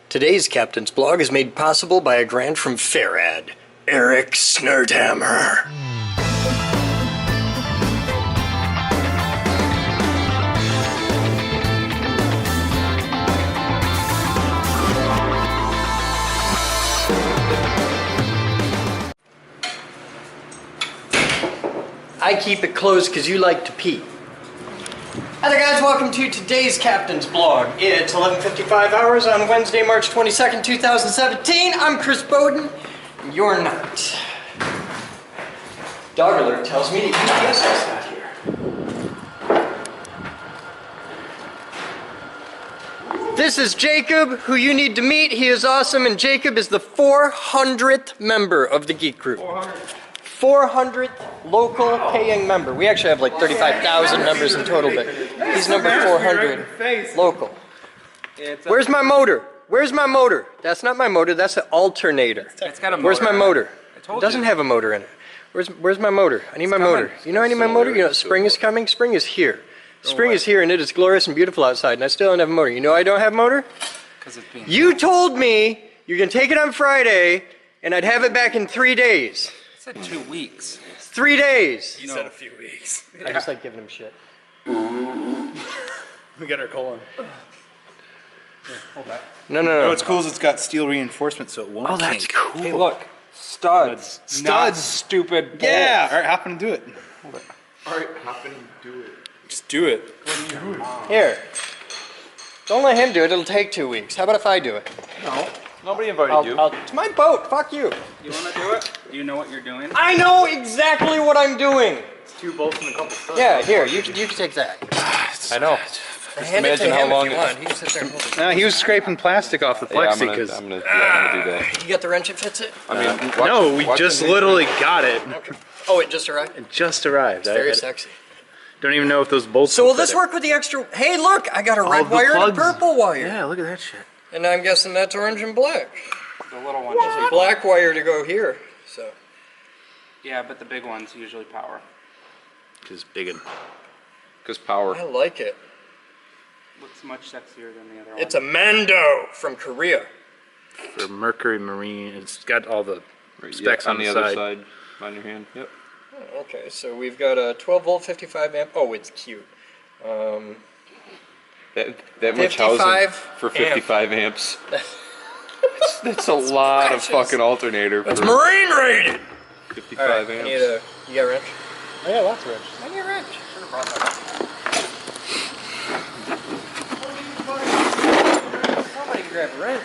Today's Captain's Blog is made possible by a grant from Farad, Eric Snerdhammer. I keep it closed because you like to pee. Hi there guys, welcome to today's Captain's Blog. It's 11:55 hours on Wednesday, March 22nd, 2017. I'm Chris Boden, and you're not. Dog alert tells me that UPS is not here. This is Jacob, who you need to meet. He is awesome, and Jacob is the 400th member of the Geek Group. 400th local paying member. We actually have like 35,000 members in total, but he's number 400 local. Where's my motor? Where's my motor? That's not my motor, that's an alternator. It's got a motor. Where's my motor? It doesn't have a motor in it. Where's my motor? I need my motor. You know I need my motor? You know spring is coming? Spring is here. Spring is here and it is glorious and beautiful outside and I still don't have a motor. You know I don't have a motor? You told me you're going to take it on Friday and I'd have it back in 3 days. I said 2 weeks. 3 days. You said a few weeks. I just like giving him shit. We got our colon. Yeah, hold that. No. No, what's cool is it's got steel reinforcement so it won't. Oh, that's kink. cool. Hey, look. Studs. Studs. Not stupid bolts. Yeah. All right, hop in and do it. Hold it. Alright, hop in and do it. Just do it. Here. Don't let him do it. It'll take 2 weeks. How about if I do it? No. Nobody invited you. It's my boat. Fuck you. You want to do it? Do you know what you're doing? I know exactly what I'm doing. It's 2 bolts and a couple studs. Yeah, here. You can take that. I know. Hand it to imagine how him long if you it- want. He can sit there and hold it. He was scraping plastic off the plexi because. I'm gonna do that. You got the wrench that fits it? I mean, No, we just literally got it. Oh, it just arrived? It just arrived. Very I sexy. don't even know if those bolts. So will fit this it. work with the extra? Hey, look, I got a red the wire and a plugs. purple wire. Yeah, look at that shit. And I'm guessing that's orange and black. The little one. There's a black wire to go here. So Yeah, but the big ones usually power. Just big and. because power. I like it. Looks much sexier than the other one. It's a Mando from Korea. For Mercury Marine, it's got all the specs on on the the other side. side. On your hand. Yep. Okay, so we've got a 12 volt, 55 amp. Oh, it's cute. That much housing 55 for 55 amps. That's a lot of precious. fucking alternator It's for marine rated. 55 All right, I amps. need a. You got a wrench? Oh yeah, lots of wrenches. I need a wrench. Should have brought that. Somebody can grab a wrench.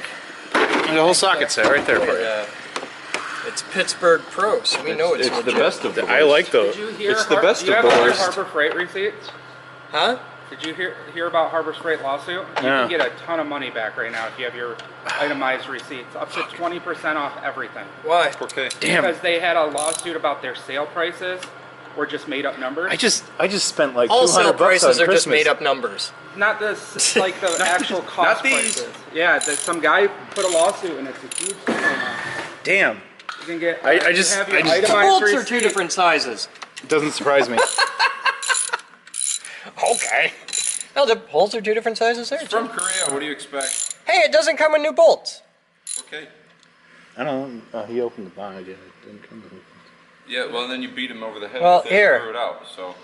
The whole socket's there, right there for you. It's Pittsburgh Pro, so we know it's the legit. best of the I like those. Did you hear? It's the best do you of have the other worst. Harbor Freight receipts? Huh? Did you hear about Harbor Freight lawsuit? You Yeah. can get a ton of money back right now if you have your itemized receipts, up to 20% off everything. Why? Okay. Damn. Because they had a lawsuit about their sale prices were just made up numbers. I just spent like All 200 sale bucks prices on are just Christmas. made up numbers. Not this, like the actual cost not these. prices. Yeah, some guy put a lawsuit and it's a huge thing right now. Damn. You can get. I just- have your I just- The itemized bolts are receipt. two different sizes. It doesn't surprise me. Okay. No, the bolts are two different sizes there. From too. Korea, what do you expect? Hey, it doesn't come with new bolts. Okay. I don't know. He opened the bond. Yeah, it didn't come with it. Yeah, well then you beat him over the head Well, with it here. and threw it out, so.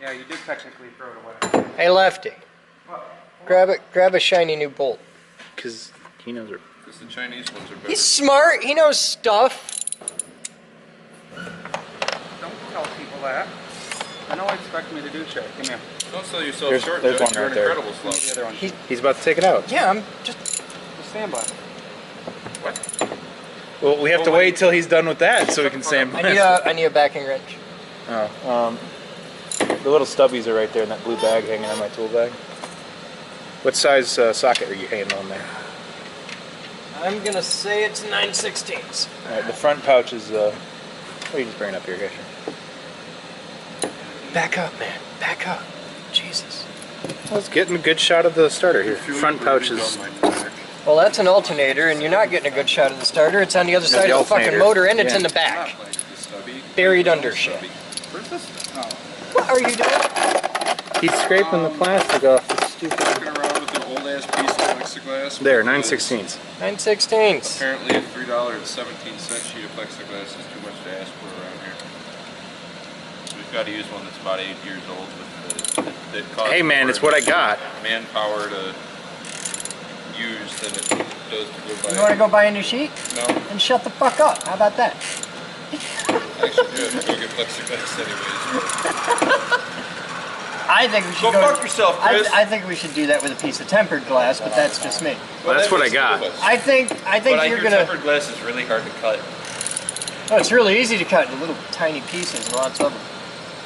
Yeah, you did technically throw it away. Hey, Lefty. Grab a shiny new bolt. Because he knows her. Because the Chinese ones are better. He's smart. He knows stuff. Don't tell people that. I know I expect me to do shit. Give me a. Don't sell yourself There's- short, there's Joe. one You're right an there. incredible Give me the slut. other one. He's about to take it out. Yeah, I'm just. Just stand by. What? Well, we have to wait till he's done with that so we can say him. I need a backing wrench. Oh, the little stubbies are right there in that blue bag hanging on my tool bag. What size socket are you hanging on there? I'm gonna say it's 9/16. All right, the front pouch is. What are you just bringing up here, guys? Back up, man. Back up. Jesus. I was getting a good shot of the starter here. Front pouch is. Well, that's an alternator, and you're not getting a good shot of the starter. It's on the other side the of the fucking alternator. motor, and it's Yeah. in the back. Not like the stubby. Buried under shit. Where's this? Oh. What are you doing? He's scraping the plastic off the stupid. Walking around with an old ass piece of like plexiglass. There, 9/16. 9/16. Apparently, a $3.17 sheet of plexiglass is too much to ask for around here. We've got to use one that's about 8 years old with that costs Hey man, more it's what I got. manpower to use than it does to go buy. You want to go buy a new sheet? No, Then shut the fuck up. How about that? I should do it. Go get plexiglass anyways. I think we should Go fuck yourself, Chris. I think we should do that with a piece of tempered glass, but that's just me. Well, that's what I got. I think But I you're hear gonna. tempered glass is really hard to cut. Oh, it's really easy to cut into little tiny pieces, lots of them.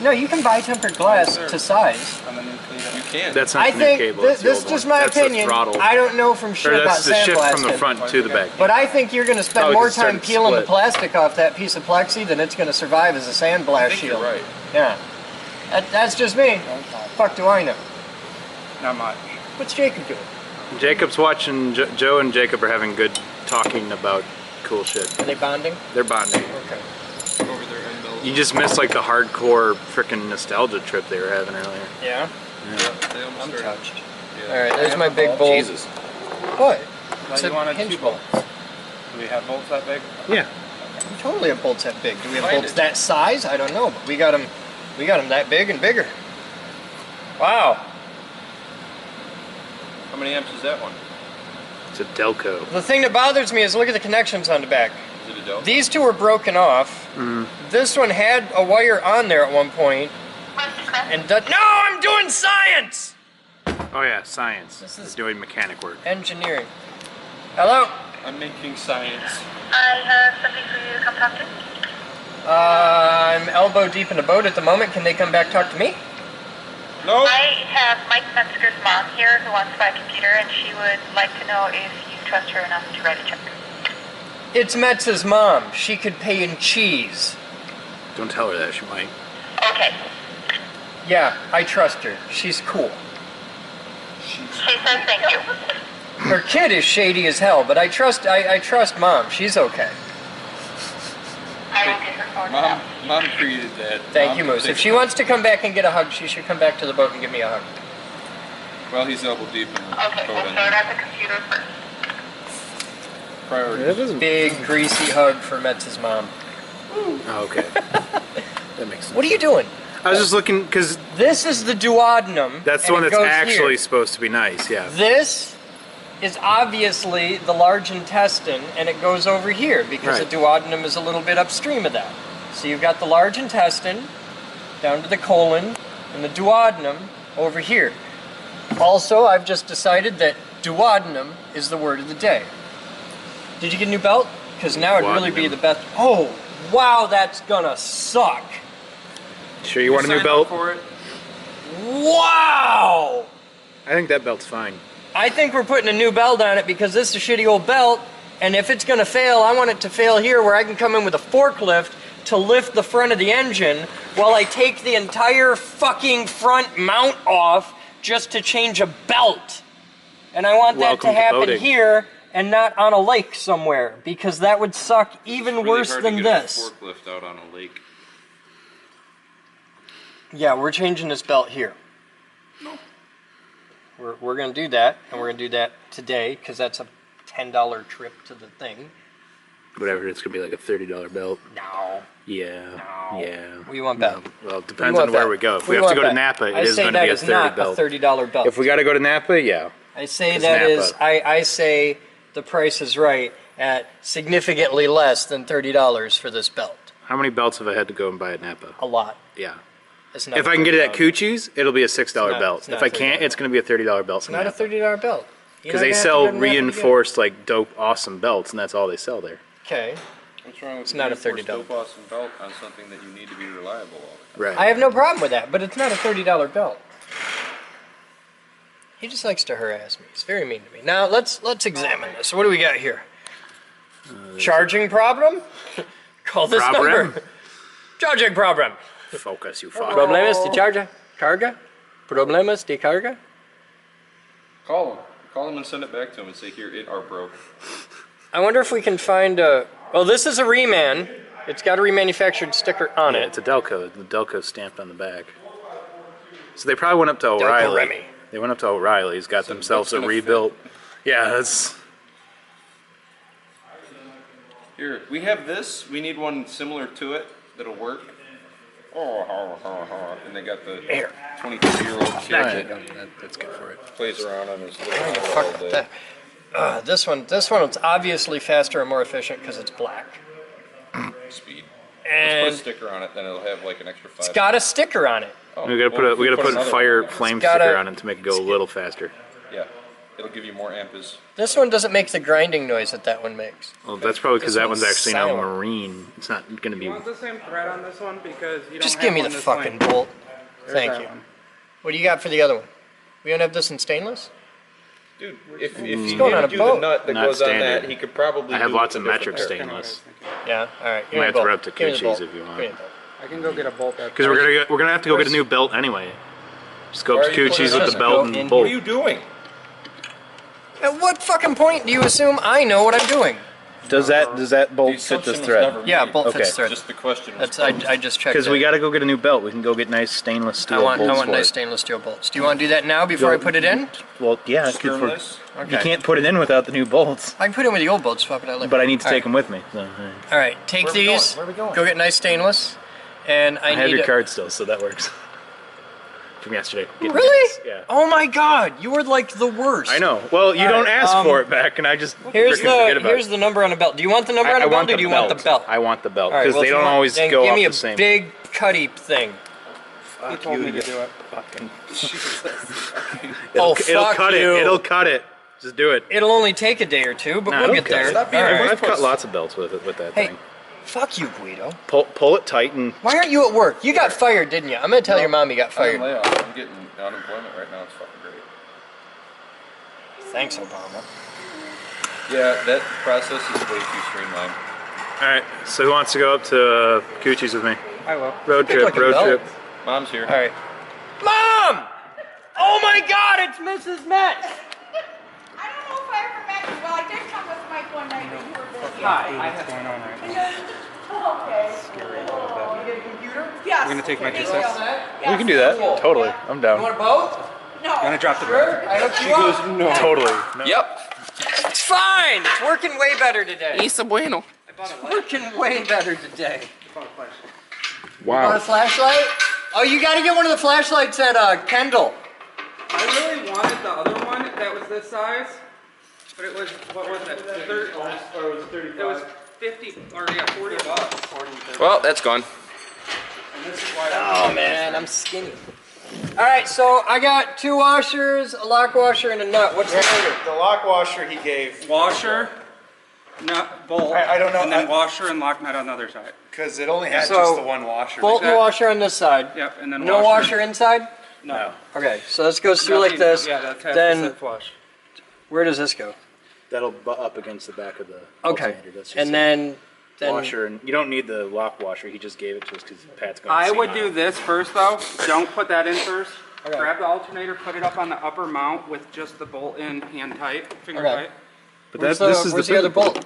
No, you can buy tempered glass to size. On the new cleaner. You can. That's not I the new think cable. this That's the is old just one. my That's the opinion. throttle. I don't know from shit Or about that's the shift from the sandblasting. front to the back. But I think you're going to spend Probably more just started time peeling the split. plastic off that piece of plexi than it's going to survive as a sandblast I think shield. you're right. Yeah. That's just me. Fuck do I know? Not much. What's Jacob doing? Jacob's watching. Joe and Jacob are having good talking about cool shit. Are they bonding? They're bonding. Okay. Over there and Bell's. You just missed like the hardcore freaking nostalgia trip they were having earlier. Yeah? They almost I'm started. touched. Yeah. Alright, there's my big bowl. Jesus. What? Well, It's you a wanted hinge 2 bowl. bolts. Do we have bolts that big? Yeah. We totally have bolts that big. Do we have Find bolts it. that size? I don't know, but we got them that big and bigger. Wow. How many amps is that one? It's a Delco. The thing that bothers me is look at the connections on the back. Is it a Dell? These two were broken off. This one had a wire on there at one point. And no, I'm doing science! Oh yeah, science. This This is- is doing mechanic work. Engineering. Hello? I'm making science. I have somebody for you to come talk to. I'm elbow deep in a boat at the moment. Can they come back talk to me? No. I have Mike Metzger's mom here who wants to buy a computer, and she would like to know if you trust her enough to write a check. It's Metz's mom. She could pay in cheese. Don't tell her that, she might. Okay. Yeah, I trust her. She's cool. She says thank you. Her kid is shady as hell, but I trust Mom. She's okay. I will get her forwarded out. Mom created that. Thank Mom you, can Moose. take If she it. wants to come back and get a hug, she should come back to the boat and give me a hug. Well, he's elbow deep in the Okay, we'll Boden. start at the computer first. Priorities. Big, greasy hug for Metz's mom. Oh, okay. That makes sense. What are you doing? I was just looking, because This is the duodenum. that's the and one it that's goes actually here. supposed to be nice, yeah. This is obviously the large intestine, and it goes over here because Right. the duodenum is a little bit upstream of that. So you've got the large intestine down to the colon, and the duodenum over here. Also, I've just decided that duodenum is the word of the day. Did you get a new belt? Because now it'd really be Duodenum. the best. Oh, wow, that's gonna suck. Sure you want a new Sign up belt? for it. Wow! I think that belt's fine. I think we're putting a new belt on it because this is a shitty old belt, and if it's gonna fail, I want it to fail here where I can come in with a forklift to lift the front of the engine while I take the entire fucking front mount off just to change a belt. And I want that Welcome to to happen boating. here and not on a lake somewhere, because that would suck even Really worse hard than to get this. a forklift out on a lake. Yeah, we're changing this belt here. We're going to do that, and we're going to do that today, because that's a $10 trip to the thing. Whatever, it's going to be like a $30 belt. No. Yeah. No. Yeah. What do you want belt? Well, it depends on where we go. If we have to go to Napa, it is going to be a 30 belt. a $30 belt. If we got to go to Napa, yeah. I say 'cause that Napa. is, I say the price is right at significantly less than $30 for this belt. How many belts have I had to go and buy at Napa? A lot. Yeah. It's not If a I can get it at $30 Coochie's, it'll be a $6 not- belt. it's not If I a can't, $30 it's going to be a $30 belt. It's not a $30 belt. You're Because not they gonna have to sell go to Napa to get it. reinforced, like, dope, awesome belts, and that's all they sell there. Okay. What's wrong with It's not a reinforced $30 dope awesome belt on something that you need to be reliable all the time? Right. I have no problem with that, but it's not a $30 belt. He just likes to harass me. He's very mean to me. Now let's examine this. What do we got here? Charging problem? Call this Problem? number. Charging problem. Focus, you fuck. Problemas de charga? Carga? Problemas de carga? Call him. Call him and send it back to him and say, here, it are broke. I wonder if we can find a... Well, this is a reman. It's got a remanufactured sticker on Yeah, it. it's a Delco. The Delco's stamped on the back. So they probably went up to Delco O'Reilly. Remy. They went up to O'Reilly's, got themselves a that's gonna rebuilt Yeah, that's. Here, we have this. We need one similar to it that'll work. And they got the 23-year-old kid that That's good for it. plays around on his little I don't give a iPad fuck all about day. that. This one's obviously faster and more efficient because it's black. Speed. And Let's put a sticker on it, then it'll have like an extra 5. it's got a sticker on it. Oh, We gotta well, put a another fire one. flame gotta- sticker on it to make it go a little faster. Yeah, it'll give you more amperes. This one doesn't make the grinding noise that one makes. Well, that's probably because This that one's one's actually now silent. marine. It's not gonna You be. want the same thread on this one because you don't Just have give me one the this fucking length. bolt. There's Thank that you. one. What do you got for the other one? We don't have this in stainless? Dude, if he going on a handed you the boat. nut that Not goes on standard. that, he could probably I have do lots a of different metric pair. stainless. Yeah, all right. You might have to rub to Coochies if you want. I can go get a bolt that. Because we're gonna have to go get a new belt anyway. Just go Why up are to you putting Coochies it with on the there? belt Go and in. bolt. What are you doing? At what fucking point do you assume I know what I'm doing? Does that bolt The fit this assumption was thread? never Yeah, made. bolt Okay. fits thread. Just the question was That's posed. I just checked. Because we that. got to go get a new belt. We can go get nice stainless steel I bolts want for nice it. stainless steel bolts. Do you want to do that now before I put it in? Well, yeah, 'cause we're- Sternless? you can't put it in without the new bolts. I can put it in with the old bolts, swap it out later. But I need to All take them with me. So, All right, take Where are we going? these. Where are we going? Go get nice stainless, and I I have need. your card still, so that works. From yesterday. Getting Really? tickets, Yeah. Oh my God, you were like the worst. I know. Well, you All don't right, ask for it back, and I just Here's frickin' forget the about here's it. the number on the belt. Do you want the number on I the belt, want or do you want the belt? I want the belt All right, because well, they if you don't want- always then go give off me the a same. big cutty thing. He told me to do it. Fucking. Oh, It'll fuck cut you. it. It'll cut it. Just do it. It'll only take a day or two, but Nah, we'll it'll get cut there. it. Stop being All a right. I've cut puss. lots of belts with that Hey, thing. fuck you, Guido. Pull it tight and. Why aren't you at work? You got fired, didn't you? I'm gonna tell your mom you got I'm on fired. layoff. I'm getting unemployment right now. It's fucking great. Thanks, Obama. Yeah, that process is way too streamlined. All right. So who wants to go up to Coochies with me? I will. Road Pick trip. like a Road belt. trip. Mom's here. All right. Mom! Oh my God, it's Mrs. Metz. I don't know if I ever met you. Well, I did come with Mike one night, but you were busy. What's going on right now? Okay. You get a computer? Yes. I'm gonna take my Thank juice. you. We can do that. Totally. I'm You down. want a boat? No. I'm gonna drop the Sure. I hooked you up. No. Totally. Yep. It's fine. It's working way better today. Isa bueno. Working way better today. Wow. Want a flashlight? Oh, you got to get one of the flashlights at Kendall. I really wanted the other one that was this size, but it was, what was it? 30, or was it 35? It was 50, or yeah, 40 bucks. Well, that's gone. And this is why Oh man, I'm skinny. All right, so I got 2 washers, a lock washer, and a nut. What's the order? The lock washer he gave. washer, nut, bolt, I don't know, and then I- washer and lock nut on the other side. Because it only had So, just the one washer. Bolt and that. washer on this side. Yep, and then No washer inside? No. Okay, so this goes through like this. Yeah, that's half Then the flush. where does this go? That'll butt up against the back of the Okay, alternator. That's just and a then washer, and you don't need the lock washer. He just gave it to us because Pat's going. I would do this first though. Don't put that in first. Okay. Grab the alternator, put it up on the upper mount with just the bolt in hand tight, finger Okay. tight. But Where's the other bolt?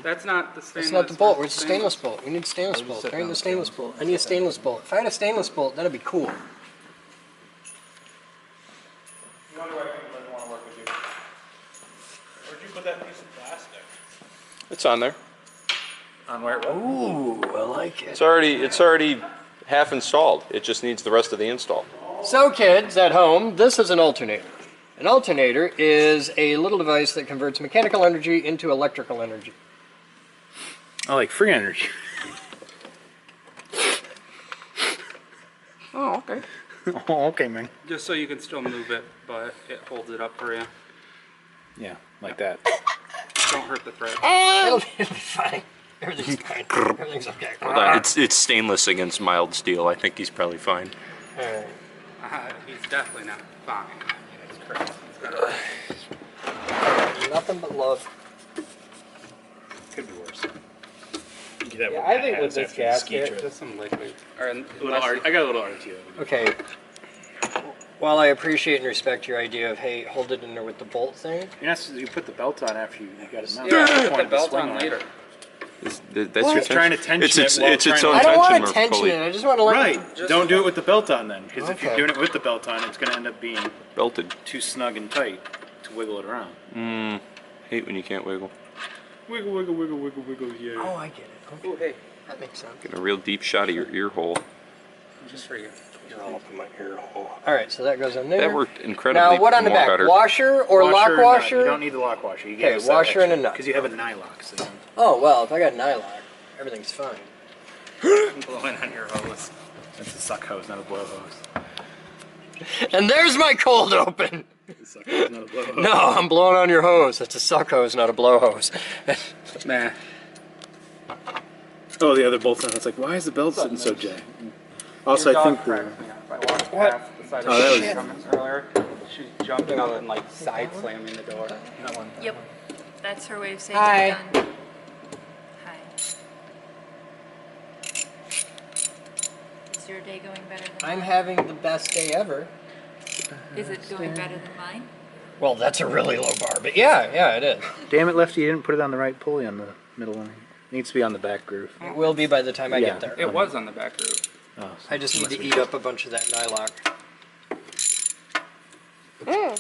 That's not the stainless. That's not the bolt. Where's the stainless bolt? We need stainless bolt. There ain't the stainless bolt. I need a stainless bolt. If I had a stainless bolt, that'd be cool. Where'd you put that piece of plastic? It's on there. On where? Ooh, I like it. It's already half installed. It just needs the rest of the install. So kids at home, this is an alternator. An alternator is a little device that converts mechanical energy into electrical energy. I like free energy. Oh, okay. Oh, okay, man. Just so you can still move it, but it holds it up for you. Yeah, like that. Don't hurt the thread. It'll be fine. Everything's fine. Everything's okay. It's stainless against mild steel. I think he's probably fine. Alright. He's definitely not fine. It's crazy. It's got Nothing but love. Could be worse. yeah, I think with this gasket, just some liquid. Or I got a little RTO. Okay. While I appreciate and respect your idea of, hey, hold it in there with the bolt thing. You put the belt on after you got it mounted. yeah, That's put point the of belt swing on it. later. That's What? your Trying to tension it's it while it's its trying own to- I don't want tension, to more tension fully it. I just want to let Right. Don't do it with the belt on then, because if you're Okay. doing it with the belt on, it's going to end up being belted. too snug and tight. to wiggle it around. Hate when you can't wiggle. Wiggle, wiggle, wiggle, wiggle, wiggle, yeah. Oh, I get it. Okay. Oh, hey, That makes sense. Get a real deep shot of your ear hole. just for you. You're all up in my ear hole. All right, so that goes in there. That worked incredibly Now, what on the more back? better. Washer or lock nut. washer? You don't need the lock washer. You get Okay, washer and a nut. Because you have a nylock. So Oh, well, if I got nylock, everything's fine. I'm blowing on your hose. That's a suck hose, not a blow hose. And there's my cold open. A suck hose, not a blow hose. No, I'm blowing on your hose. It's a suck hose, not a blow hose. Nah. Oh, the other bolt's on. It's like, why is the belt sitting so jacked? Also, I think the... I walked past the side Oh, of that the was- comments earlier. She's jumping up and like side slamming the door. That one. Yep. That's her way of saying Hi. you're done. Hi. Is your day going better than I'm mine? having the best day ever. Is it going better than mine? Well, that's a really low bar, but yeah, it is. Damn it, Lefty, you didn't put it on the right pulley on the middle line. It needs to be on the back groove. It will be by the time I Yeah. get there. It was on the back roof. Oh, so I just need must to be- eat up a bunch of that nylock. Oh,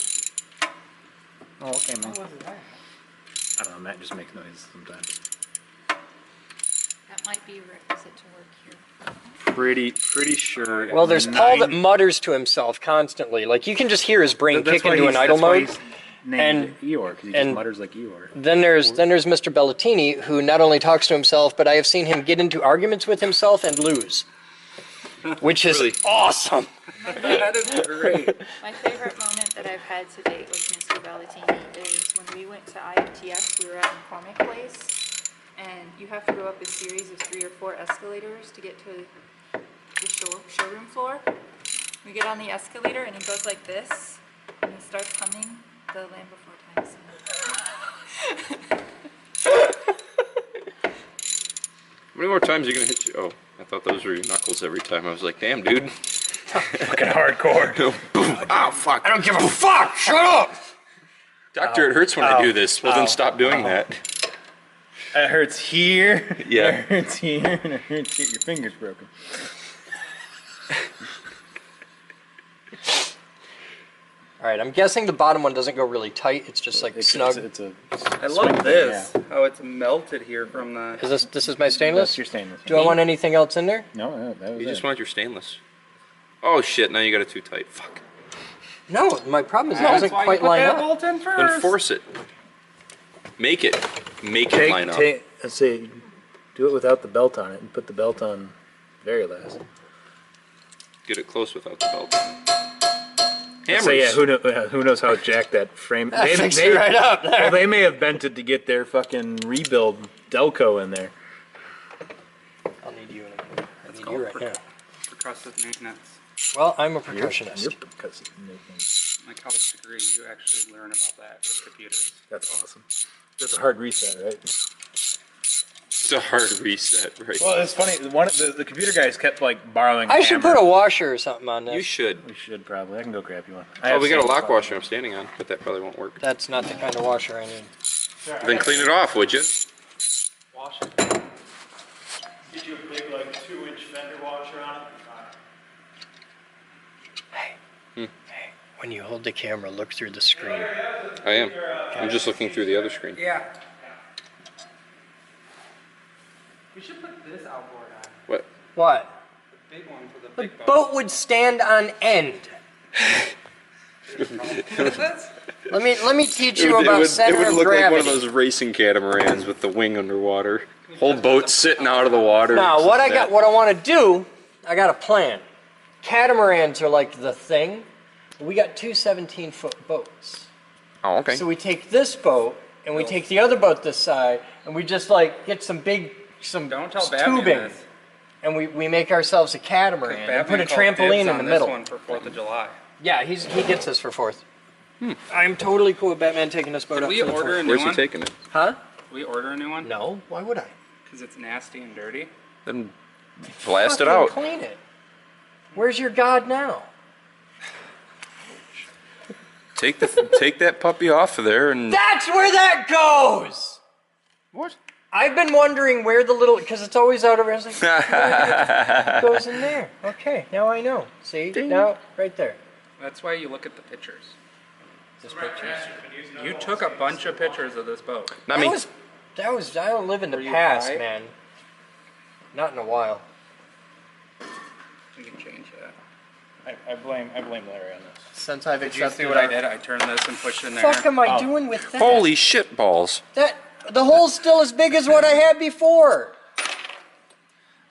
okay, man. I don't know, Matt just makes noises sometimes. That might be requisite to work here. Pretty sure. Well, there's Paul that mutters to himself constantly. Like, you can just hear his brain kick into an idle mode. Named Eeyore, because he just and- mutters like Eeyore. Then there's Mr. Bellatini, who not only talks to himself, but I have seen him get into arguments with himself and lose. Which is Really? awesome. That is great. My favorite moment that I've had to date with Mr. Ballatini is when we went to IMTS. We were at McCormick Place, and you have to go up a series of 3 or 4 escalators to get to the showroom floor. We get on the escalator, and he goes like this, and he starts humming the Land Before Time song. How many more times are you gonna hit you? Oh, I thought those were your knuckles every time. I was like, damn, dude. Fucking hardcore. Boom. Ow, fuck. I don't give a fuck! Shut up! Doctor, it hurts when I do this. Well, then stop doing that. It hurts here. Yeah. It hurts here, and it hurts here. Your finger's broken. All right, I'm guessing the bottom one doesn't go really tight. It's just like snug. It's a I love this. How it's melted here from the. Is this is my stainless? That's your stainless. Do I want anything else in there? No, that was You it. just want your stainless. Oh, shit. Now you got it too tight. Fuck. No, my problem is it That's doesn't why you quite put line that up. bolt in first. Enforce it. Make it. Make it line up. Let's see, do it without the belt on it, and put the belt on very last. Get it close without the belt. Hammers. So yeah, who knows how jacked that frame? That fixed it right up there. Well, they may have bent it to get their fucking rebuild Delco in there. I'll need you in a minute. I need you right now. Percussive maintenance. Well, I'm a percussionist. You're percussive. My college degree, you actually learn about that with computers. That's awesome. That's a hard reset, right? It's a hard reset, right? Well, it's funny. The computer guys kept like borrowing. I should hammer. put a washer or something on this. You should. We should probably. I can go grab you one. Oh, we got a lock washer I'm standing on, but that probably won't work. That's not the kind of washer I need. Then clean it off, would you? Wash it. Get you a big like 2-inch fender washer on it. Hey, when you hold the camera, look through the screen. I am. I'm just looking through the other screen. Yeah. We should put this outboard on. What? What? The big one for the The big boat. boat would stand on end. That's- Let me teach you about center it would of look gravity. like one of those racing catamarans with the wing underwater. Whole boat sitting out of the water. Now, what I That- want to do, I got a plan. Catamarans are like the thing. We got 2 17-foot boats. Oh, okay. So we take this boat and we take the other boat this side and we just like get some Don't tell Batman tubing this. and we make ourselves a catamaran and Batman put a called trampoline dibs in on the this middle. one for 4th of July. Yeah, he gets this for 4th. I'm totally cool with Batman taking this boat Did up we for the order 4th. a new Where's he one? taking it? Huh? Did we order a new one? No, why would I? Because it's nasty and dirty. Then blast it Fucking out. Clean it. Where's your God now? Take that puppy off of there and. That's where that goes! What? I've been wondering where the little, because it's always out of, I was like, it goes in there. Okay, now I know. See? Now, right there. That's why you look at the pictures. This picture? You took a bunch of pictures of this boat. Not me. That was, I don't live in the Were you past, high? man. Not in a while. We can change that. I blame Larry on this. Since I've Did you accepted see what I did? I turned this and pushed in there. Fuck am I doing with that? Holy shit balls. That, the hole's still as big as what I had before.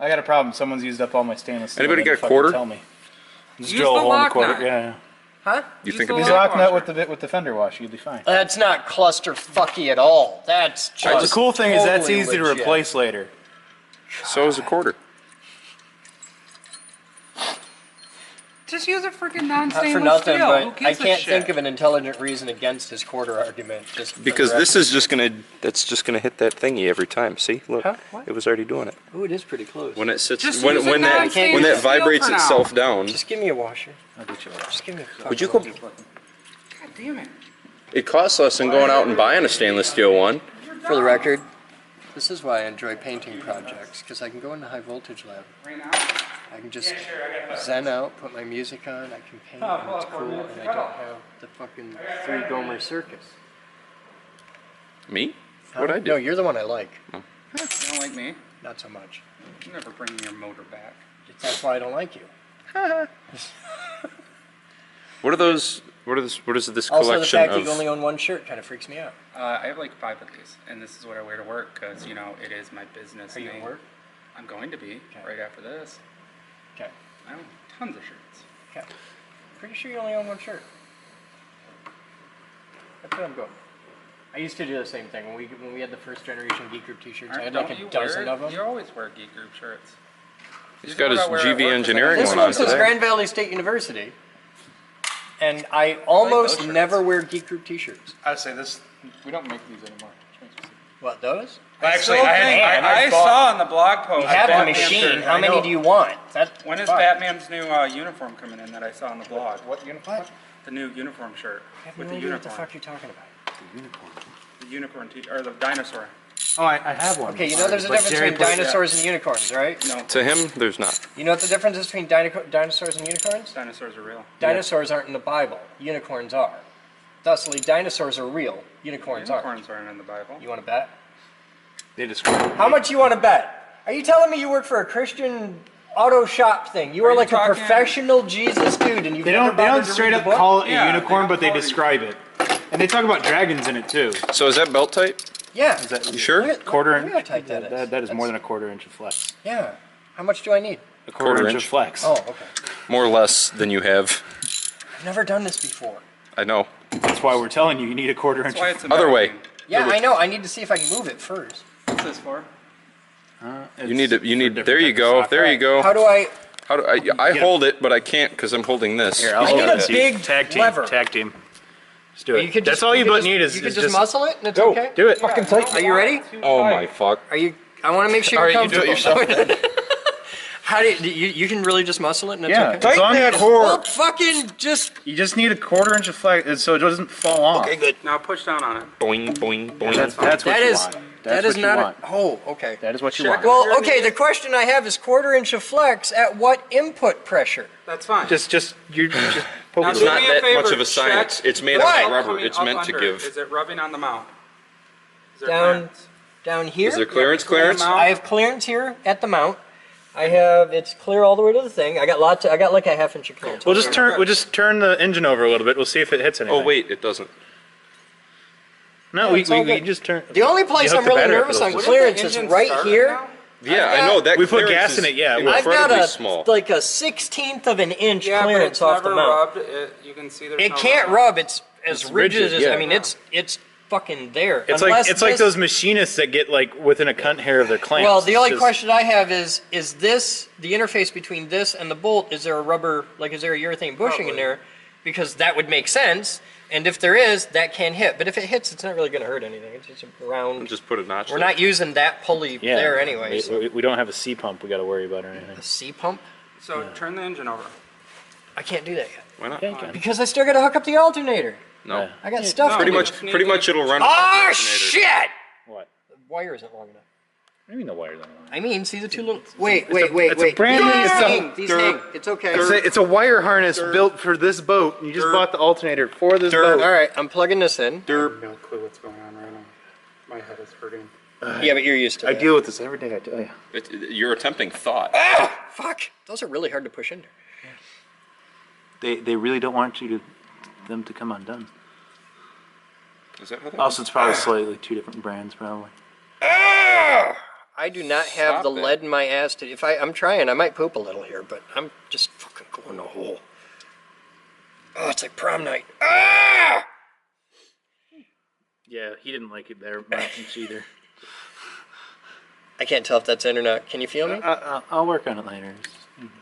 I got a problem. Someone's used up all my stainless steel. Anybody They got a fucking quarter? Tell me. Just Use drill the a hole in the lock quarter. nut. Yeah. Huh? You Use think the it'll Use be a lock lock nut washer. with the fender wash. You'll be fine. That's not clusterfucky at all. That's just The cool thing is that's totally easy to legit. replace later. So is a quarter. Just use a freaking Not for non-stainless nothing, steel. Who but I gives a can't shit? think of an intelligent reason against his quarter argument. Just for the Because this record. is just gonna, that's just gonna hit that thingy every time. See, look, Huh? What? it was already doing it. Ooh, it is pretty close. When it sits, Just when use a when that non-stainless steel vibrates for now. itself down. Just give me a washer. I'll get you a wash. Just give me a Would you go? God damn it. It costs less than going out and buying a stainless steel one. For the record, this is why I enjoy painting projects, because I can go in the high voltage lab. Right now? I can just zen out, put my music on, I can paint, and it's cool, and I don't have the fucking 3 Gomer circus. Me? What'd I do? No, you're the one I like. You don't like me? Not so much. You never bring your motor back. That's why I don't like you. What are those? What is this Also, the collection fact that of? you only own one shirt kind of freaks me out. I have like 5 of these, and this is what I wear to work because, you know, it is my business Are you name. at work? I'm going to be Okay. right after this. Okay. I own tons of shirts. Okay. Pretty sure you only own one shirt. That's where I'm going. I used to do the same thing when we had the first generation Geek Group T-shirts. I had like Don't a you dozen wear, of them. You always wear Geek Group shirts. He's These got are his what I wear at GV work 'cause I engineering This one one on says today. Grand Valley State University, and I almost those shirts. never wear Geek Group T-shirts. I'd say this. We don't make these anymore. What, those? Actually, I saw on the blog post. You have the Batman machine. shirt. How many do you want? When is fuck. Batman's new uniform coming in that I saw on the blog? What uniform? The new uniform shirt I have with no the idea what the unicorn. fuck you're talking about. The unicorn or the dinosaur. Oh, I have one. Okay, you know there's a difference between dinosaurs and unicorns, right? No, To him, there's not. You know what the difference is between dinosaurs and unicorns? dinosaurs are real. Dinosaurs aren't in the Bible. Unicorns are. Thusly, dinosaurs are real. Unicorns aren't. Unicorns aren't in the Bible. You want to bet? They describe. How much you want to bet? Are you telling me you work for a Christian auto shop thing? You are you like a talking- professional Jesus dude, and you They don't straight up book? call it Yeah, a unicorn, they but they don't call it- describe it. And they talk about dragons in it too. So is that belt tight? Yeah. Is that You sure? Look at- quarter look inch? how tight that is. That is more than a quarter inch of flex. Yeah. How much do I need? A quarter inch inch. of flex. Oh, okay. More or less than you have. I've never done this before. I know. That's why we're telling you need a quarter inch. That's why it's a Other way. magazine. Yeah, I know. I need to see if I can move it first. What's this for? You need to. You need. There you go. There you go. How do I? How do I hold it, but I can't because I'm holding this. Here, I hold need it. a big tag team. lever. Tag team. Just do it. You could That's just, all you could but just- need is you could just just muscle it, and it's go. okay. Do it. Fucking tight. Are you ready? Oh my fuck. Are you? I want to make sure All you're right, you do comfortable. it yourself. How do you can really just muscle it and it's Yeah, okay? as long as Well, fucking just. you just need a quarter inch of flex so it doesn't fall off. Okay, good. Now push down on it. Boing boing boing. That's what That you is want. that That's is what not you a. want. Oh, okay. That is what you Should I want. go- Well, okay. The question I have is quarter inch of flex at what input pressure? That's fine. Just you just poke Now it. It's do not me a that favor, much of a science. check It's made the out Why? of rubber. coming It's up meant to under. give. Is it rubbing on the mount? Is there Down, clearance? down here. Is there clearance? between the Clearance? mount- I have clearance here at the mount. I have it's clear all the way to the thing. I got lots. I got like a half inch of clearance. We'll just turn the engine over a little bit. We'll see if it hits anything. Oh wait, it doesn't. No, Yeah, we it's all good. just turn. The only place You hook I'm the really battery up nervous to on those. clearance Wouldn't the is engine right start here. now? Yeah, I've I know that. We put clearance gas in is it, yeah. I've got incredibly a small. like a 1/16th of an inch Yeah, but clearance it's off never the mount. rubbed. You can see there's It no can't rub. It's as rigid rigid, as yeah. I mean. It's fucking there. It's Unless like this- those machinists that get like within a cunt hair of their clamps. Well, the only It's just- question I have is this the interface between this and the bolt? Is there a rubber like is there a urethane bushing in Probably. there? Because that would make sense. And if there is, that can hit. But if it hits, it's not really going to hurt anything. It's just a round. Just put a notch. We're there. not using that pulley yeah, there anyway. So. We don't have a C pump we got to worry about or anything. A C pump? So turn the engine over. I can't do that yet Why not? Yeah, you can. because I still got to hook up the alternator. No. Yeah. I got stuff no. to Pretty do. much. Pretty much, it'll run. Oh alternator. shit! What? The wire isn't long enough. I mean the wires on the line. I mean, see the two little. Wait. it's a brand new- These it's a- hang. These hang. It's okay. It's a wire harness built for this boat. You just bought the alternator for this boat. All right, I'm plugging this in. Derp. No clue what's going on right now. My head is hurting. Yeah, but you're used to it. I deal with this every day, I tell you. You're attempting thought. Ah, fuck. Those are really hard to push into. They really don't want them to come undone. Is that how that Also, it's probably slightly two different brands, probably. I do not have Stop the it. lead in my ass to. If I'm trying, I might poop a little here, but I'm just fucking going a hole. Oh, it's like prom night. Ah! Yeah, he didn't like it there much either. I can't tell if that's in or not. Can you feel me? I'll work on it later.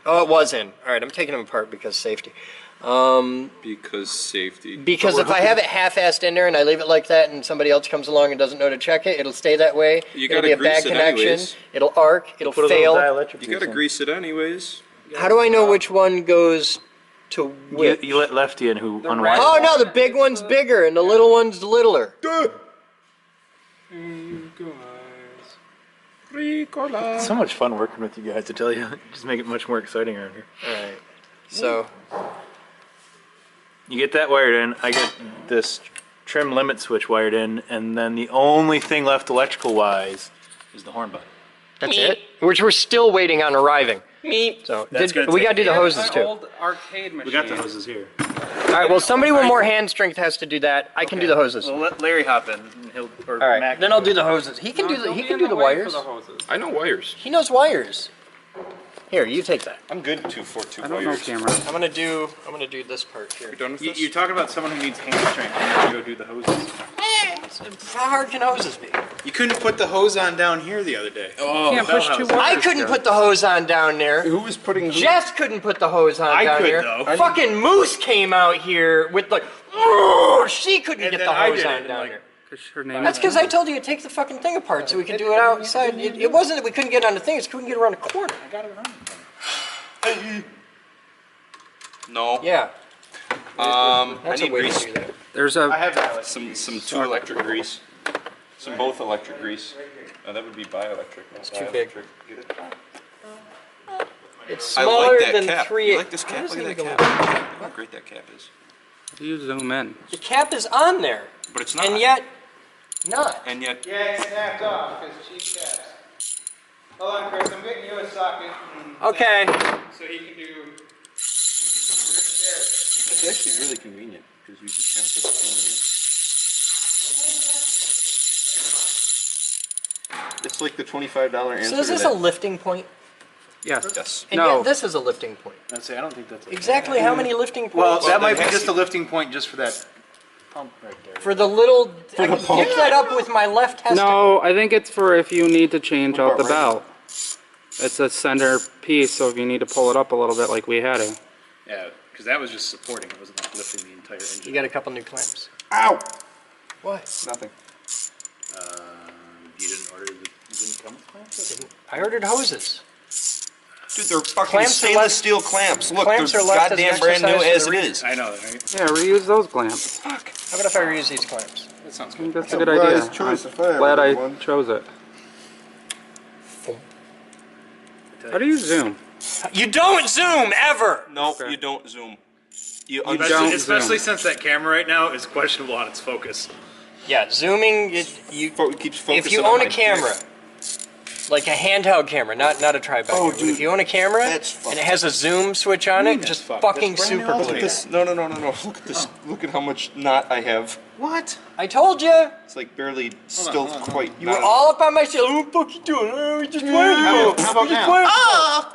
Oh, it was in. All right, I'm taking them apart because safety. Because safety. Because if I have it half-assed in there and I leave it like that and somebody else comes along and doesn't know to check it, it'll stay that way. You It'll gotta be a bad grease it connection. anyways. It'll arc. It'll Put a fail. little dielectric You grease gotta in. grease it anyways. How do I know which one goes to which? You let Lefty in who unwrapped. Oh no, the big one's bigger and the little one's littler. It's so much fun working with you guys, to tell you. Just make it much more exciting around here. All right. So You get that wired in. I get this trim limit switch wired in, and then the only thing left electrical wise is the horn button. that's it. We're still waiting on arriving. So That's gonna we take- gotta do the hoses An too. old arcade machine. We got the hoses here. All right. Well, somebody with more hand strength has to do that. I can do the hoses. Well, let Larry hop in. And he'll, or All right. Mac. Then I'll do the hoses. He can No, do the don't he be can in do the way for wires. the hoses. I know wires. He knows wires. Here, you take that. I'm good 242 I don't know wires. camera. I'm gonna do this part here. You done with this? You're talking about someone who needs hand strength and you go do the hoses. How hard can hoses be? You couldn't put the hose on down here the other day. You can't push two wires. I couldn't put the hose on down there. Who was putting Jess couldn't put the hose on I down could, here. though. Fucking Moose came out here with like, she couldn't And get then the I hose did it, on and down like- here. Her name That's because I told you to take the fucking thing apart so we could do it outside. It wasn't that we couldn't get on the thing; it's we couldn't get around the corner. I got it around. No. Yeah, I that's need a way grease. to do that. There's I a have that. Some two electric grease. Some both electric grease. That would be bioelectric. It's too big. Get it? It's I smaller like that than cap. 3. You like this cap? How does Look it at that even cap. go- Look how great that cap is. you zoom in. The cap is on there, But it's not. and yet not. And yet. Yeah, it snapped off because cheap caps. Hold on, Chris. I'm getting you a socket. Okay. So he can do. It's actually really convenient because you just kind of put the thing in. It's like the $25 answer. So is this to a that. lifting point? Yes. Yes. And No. yet this is a lifting point. I'd say I don't think that's it. Exactly how many lifting points? Well, that might be has just to- a lifting point just for that pump right there. for the little, I can pick that up with my left testicle. No, I think it's for if you need to change out the belt. It's a center piece, so if you need to pull it up a little bit like we had it. Yeah, because that was just supporting. It wasn't like lifting the entire engine. You got a couple new clamps. Ow! What? Nothing. You didn't order the. You didn't come with clamps? I ordered hoses. Dude, they're fucking Clamps are stainless left- steel clamps. Look, clamps they're are left as an goddamn brand new exercise as for it the is. I know, right? Yeah, reuse those clamps. Fuck. How about if I reuse these clamps? That sounds I good. think that's a good idea. choice I'm if I ever glad did I one. chose it. How do you zoom? You don't zoom ever. No, Okay. you don't zoom. You don't Especially zoom. since that camera right now is questionable on its focus. Yeah, zooming. You keeps focusing if you on own my a camera, like a handheld camera, not a tripod. Oh, camera, but dude, if you own a camera that's and fucked it has a zoom switch on it, just fucked. fucking That's brand new. super Look glue. at this. No. Look at this. Look at how much knot I have. What? I told you. It's like barely still quite. You were all up on my shit. Oh, what the fuck you doing? Oh, we just wired it. How about We just now? wired it.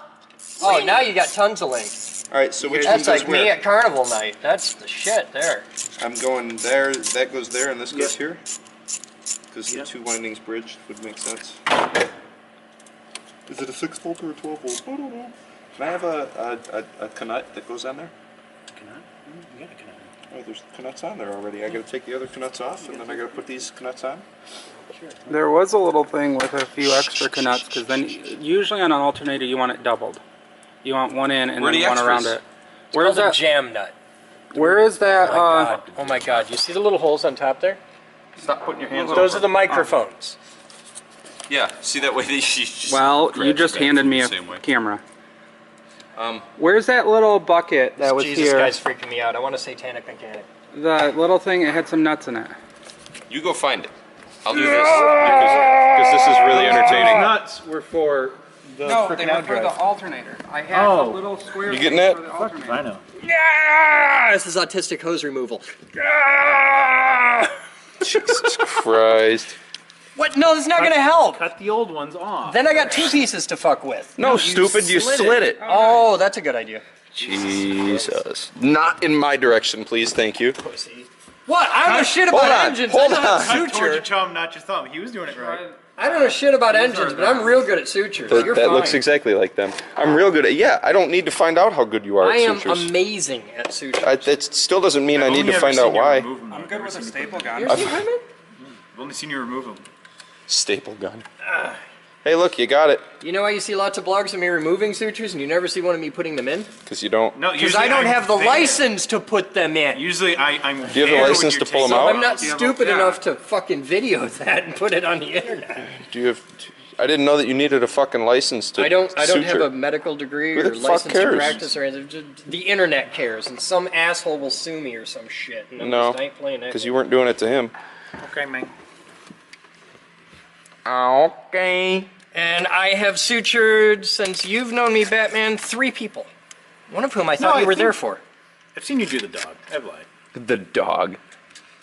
Oh, now you got tons of length. All right, so which one That's goes like me where? at carnival night. That's the shit there. I'm going there. That goes there, and this goes here. Because the two windings bridged would make sense. Is it a 6-volt or a 12-volt? I don't know. Can I have a canut that goes on there? You got a canal. Oh, there's canuts on there already. I gotta take the other canuts off, and then I gotta put these canuts on. There was a little thing with a few extra canuts, because then usually on an alternator you want it doubled. You want one in and Where are then the one around extras? it. Where's Called a that? jam nut. Where is that? Oh my god. You see the little holes on top there? Stop putting your hands Those are the microphones. Yeah, see that way they just Well, grab you just back handed me the a same way. camera. Where's that little bucket that was Jesus, here? guy's freaking me out. I want a satanic mechanic. The little thing, it had some nuts in it. You go find it. I'll do this because this is really entertaining. Nuts were for the No, they frickin' were out for the drive. alternator. I had Oh. a little square You thing getting that? for the alternator. I know. This is autistic hose removal. Jesus Christ. What? No, this is not gonna help. Cut the old ones off. Then I got 2 pieces to fuck with. No, stupid, you slit it. Oh, that's a good idea. Jesus. Not in my direction, please, thank you. What? I don't know shit about Hold on, engines. hold I know how on. to I told you, suture. chum, not your thumb. He was doing it right. I don't know shit about engines, but I'm real good at sutures. You're That fine. looks exactly like them. I'm real good at, yeah, I don't need to find out how good you are I at am sutures. amazing at sutures. That still doesn't mean I need to Only find ever out seen you why. remove 'em, I'm though. good with a staple gun. You're seeing women? I've only seen you remove them. Staple gun. Hey, look, you got it. You know why you see lots of blogs of me removing sutures and you never see one of me putting them in? Because you don't. No, Because I don't have the license to put them in. Usually, I'm. Do you have the license to pull them So out? I'm not Yeah, stupid yeah. enough to fucking video that and put it on the internet. Do you have? I didn't know that you needed a fucking license to I don't have suture. a medical degree Who or the fuck license to cares? practice or anything. The internet cares, and some asshole will sue me or some shit. And I'm No, just ain't playing that. because you weren't doing it to him. Okay, man. Okay. And I have sutured, since you've known me, Batman, 3 people. One of whom I thought I you were think- there for. I've seen you do the dog. I've lied. The dog.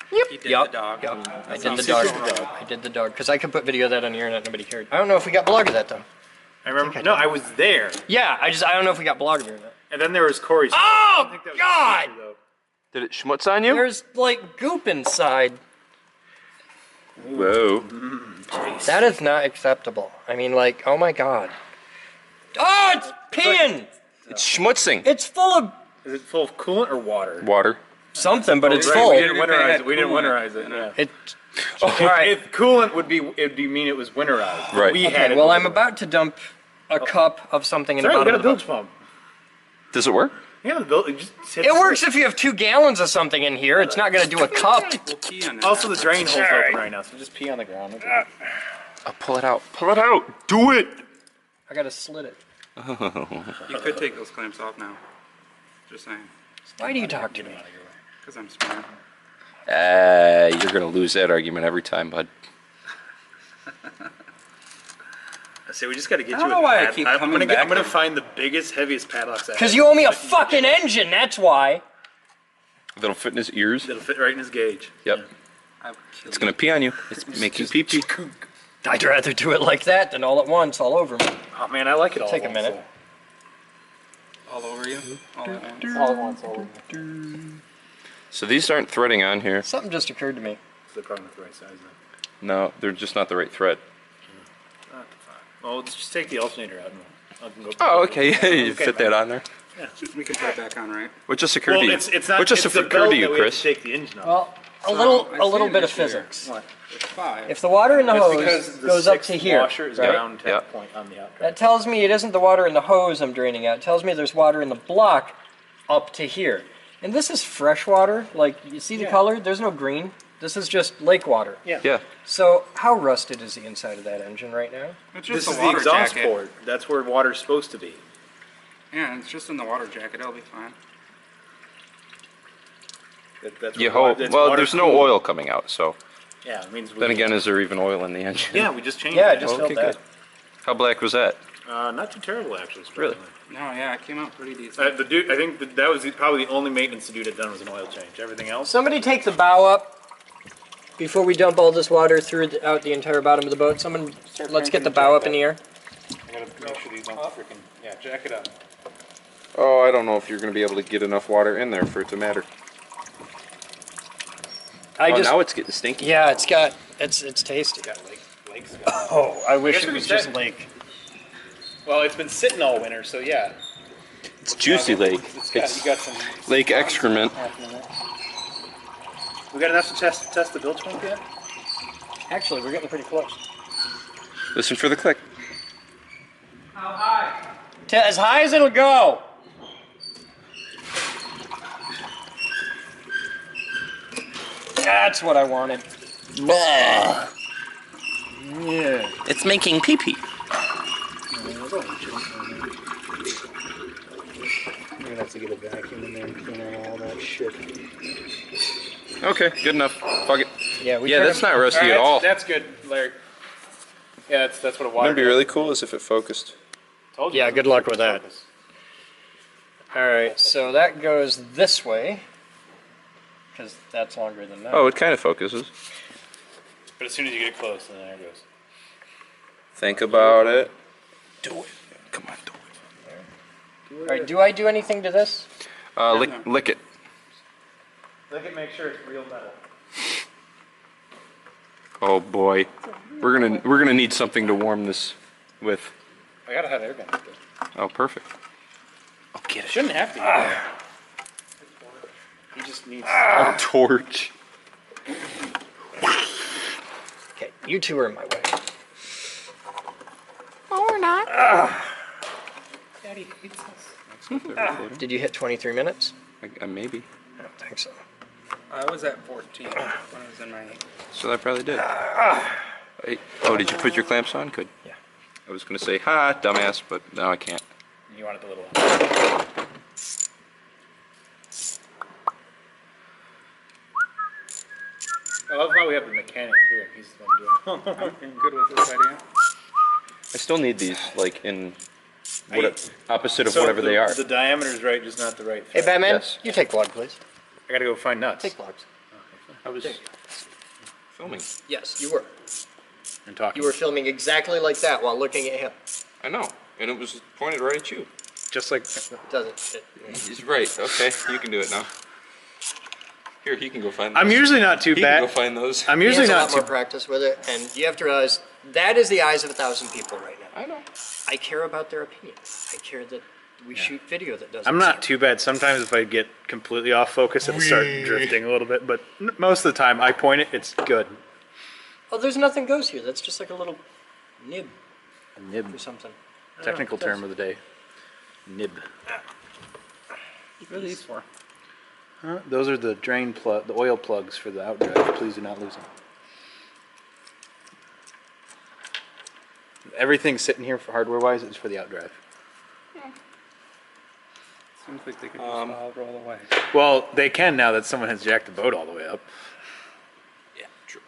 He did Yup, the dog. yup. I did the sounds dog. super. I did the dog. Because I could put video of that on the internet, nobody cared. I don't know if we got blogged that time. I remember. No, I was there. Yeah, I don't know if we got blogged or not. And then there was Corey's. Oh, I think that was God! Suture, though. Did it schmutz on you? There's like goop inside. Whoa. That is not acceptable. I mean, like, oh my God. Oh, it's peeing! It's schmutzing. It's full of Is it full of coolant or water? Water. something, but it's Right, full. We didn't It winterize had it. We didn't coolant winterize it. in Yeah. it. It. All right. If coolant would mean it was winterized. Right. We had Okay, it. well, I'm about to dump a cup of something in the Sorry, we bottom got a of the bilge boat. pump. Does it work? Yeah, the bilge. Just hit It works if you have 2 gallons of something in here. It's not going to do a cup. We'll pee on it. Also, the drain hole's open right now, so just pee on the ground. Oh, pull it out. Pull it out. Do it. I got to slit it. You could take those clamps off now. Just saying. Why do you talk to me? Because I'm smart. You're going to lose that argument every time, bud. I say we just got to get I you. don't know a why I pad- keep I'm coming gonna back I'm gonna to- find the biggest, heaviest padlocks I have. Because you owe me a fucking engine, that's why. That'll fit in his ears. That'll fit right in his gauge. Yep. I would kill It's going to pee on you. It's making pee pee. I'd rather do it like that than all at once, all over me. Oh man, I like it all. Take a at minute. once, all over you. All at once. though. All at once, all at once. So these aren't threading on here. Something just occurred to me. They're probably not the right size then. No, they're just not the right thread. Not fine. Well, let's just take the alternator out and I can go. Oh, okay. Yeah, you Okay, fit that on there. We can put it back on, right? What just occurred Well, to you? it's not. What just it's the occurred belt to you, that we have Chris? to take the engine off. Well, a I little see bit an of issue here. physics. What? It's 5. If the water in the That's hose because the goes up to sixth here, washer is right? ground tap Yeah. point on the outdrive. That tells me it isn't the water in the hose I'm draining out. It tells me there's water in the block up to here. And this is fresh water. Like, you see the Yeah. color? There's no green. This is just lake water. Yeah. So how rusted is the inside of that engine right now? It's This just is the the water exhaust jacket. port. That's where water's supposed to be. Yeah, it's just in the water jacket. It'll be fine. That's You where hope. that's Well, water there's no cooled. oil coming out, so. Yeah, it means. Then again, is there even oil in the engine? Yeah, we just changed. Yeah, I it. just Okay, filled that. good. How black was that? Not too terrible actually. Really? surprisingly. No, yeah, it came out pretty decent. The dude, I think that was probably the only maintenance the dude had done was an oil change. Everything else. Somebody take the bow up before we dump all this water out the entire bottom of the boat. Someone, let's get the bow up in the air. I gotta make sure these don't freaking. Yeah, jack it up. Oh, I don't know if you're going to be able to get enough water in there for it to matter. Now it's getting stinky. Yeah, it's tasty. Got lakes. Oh, I wish Guess it we was could just set- lake. Well, it's been sitting all winter, so yeah. It's juicy lake. You It's got some. lake excrement. We got enough to test the bilge pump yet? Actually, we're getting pretty close. Listen for the click. How high? As high as it'll go. That's what I wanted. Yeah. It's making pee-pee. You're gonna have to get a vacuum in there and clean out all that shit. Okay, good enough. Fuck it. Yeah, we Yeah, turned that's them- not rusty at all. That's good, Larry. Yeah, that's what a water. That'd be really cool is if it focused. Told you. Yeah, good luck with that. All right, so that goes this way, because that's longer than that. Oh, it kind of focuses. But as soon as you get close, then there it goes. Think about it. Do it. Come on, do it. All right, do I do anything to this? Lick it. Look at, make sure it's real metal. Oh boy, we're gonna need something to warm this with. I gotta have air gun. Oh, perfect. Oh, get it. Shouldn't have to. He just needs. A torch. Okay, you two are in my way. Oh, we're not. Daddy hates us. Did you hit 23 minutes? Maybe. I don't think so. I was at 14 when I was in my. So I probably did. Hey, oh, did you put your clamps on? Good. Yeah. I was gonna say, ha, dumbass, but now I can't. You wanted the little. I love how we have the mechanic here. He's the one doing. I'm good with this idea. I still need these, like, in I- opposite of So whatever they are. The diameter's right, just not the right. Hey, thread. Batman, Yes. you take log, please. I gotta go find nuts. Take logs. I was filming. Yes, you were. And talking. You were filming exactly like that while looking at him. I know, and it was pointed right at you. just like. Doesn't it? He's right. Okay, you can do it now. Here, he can go find. I'm those. usually not too He bad. can go find those. I'm He usually has a not lot more too. practice with it, and you have to realize that is the eyes of 1,000 people right now. I know. I care about their opinion. I care that we shoot video that doesn't. I'm not suck. too bad. Sometimes if I get completely off focus, it'll start drifting a little bit. But most of the time, I point it. It's good. Oh, there's nothing goes here. That's just like a little nib Nib. or something. Technical term of the day. Nib. What are these for? Huh? Those are the drain plug, the oil plugs for the outdrive. Please do not lose them. Everything sitting here for hardware-wise is for the outdrive. Seems like they could just all roll away. Well, they can now that someone has jacked the boat all the way up. Yeah, true.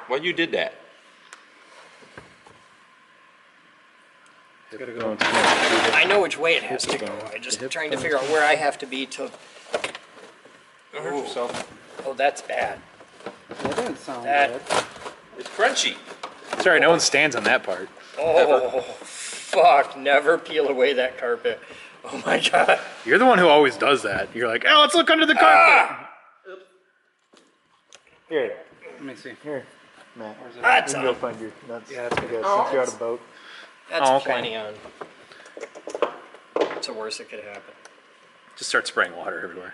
Well, you did that. Gotta go. I know which way it has to go. I'm just trying to figure out where I have to be to. Hurt yourself. Oh, that's bad. That didn't sound That- good. It's crunchy. Sorry, no one stands on that part. Oh, fuck! Never peel away that carpet. Oh my god. You're the one who always does that. You're like, oh, let's look under the carpet. Here, Let me see. here, Matt. That's You can go on. find your nuts. Yeah, that's good. Since you're out of boat. That's Oh, okay. plenty on. It's the worst that could happen. Just start spraying water everywhere.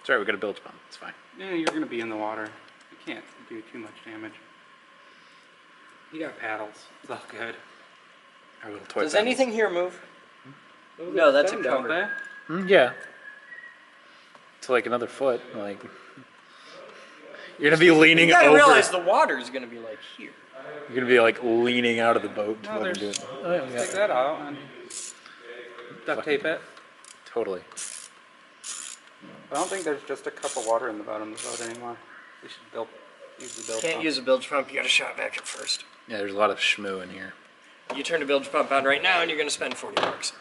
It's alright, we got a bilge pump. It's fine. Yeah, you're gonna be in the water. You can't do too much damage. You got paddles. It's all good. Our little toy Does paddles. anything here move? No, that's a Don't cover. they? Yeah. To like another foot. Like you're gonna be leaning You gotta over. realize the water is gonna be like here. You're gonna be like leaning out of the boat to No, let her there's. do it. Oh, yeah, we Take got that out and duct tape it. totally. I don't think there's just a cup of water in the bottom of the boat anymore. We should use the bilge Can't pump. use a bilge pump. You gotta shot back at first. Yeah, there's a lot of schmoo in here. You turn the bilge pump on right now, and you're gonna spend $40.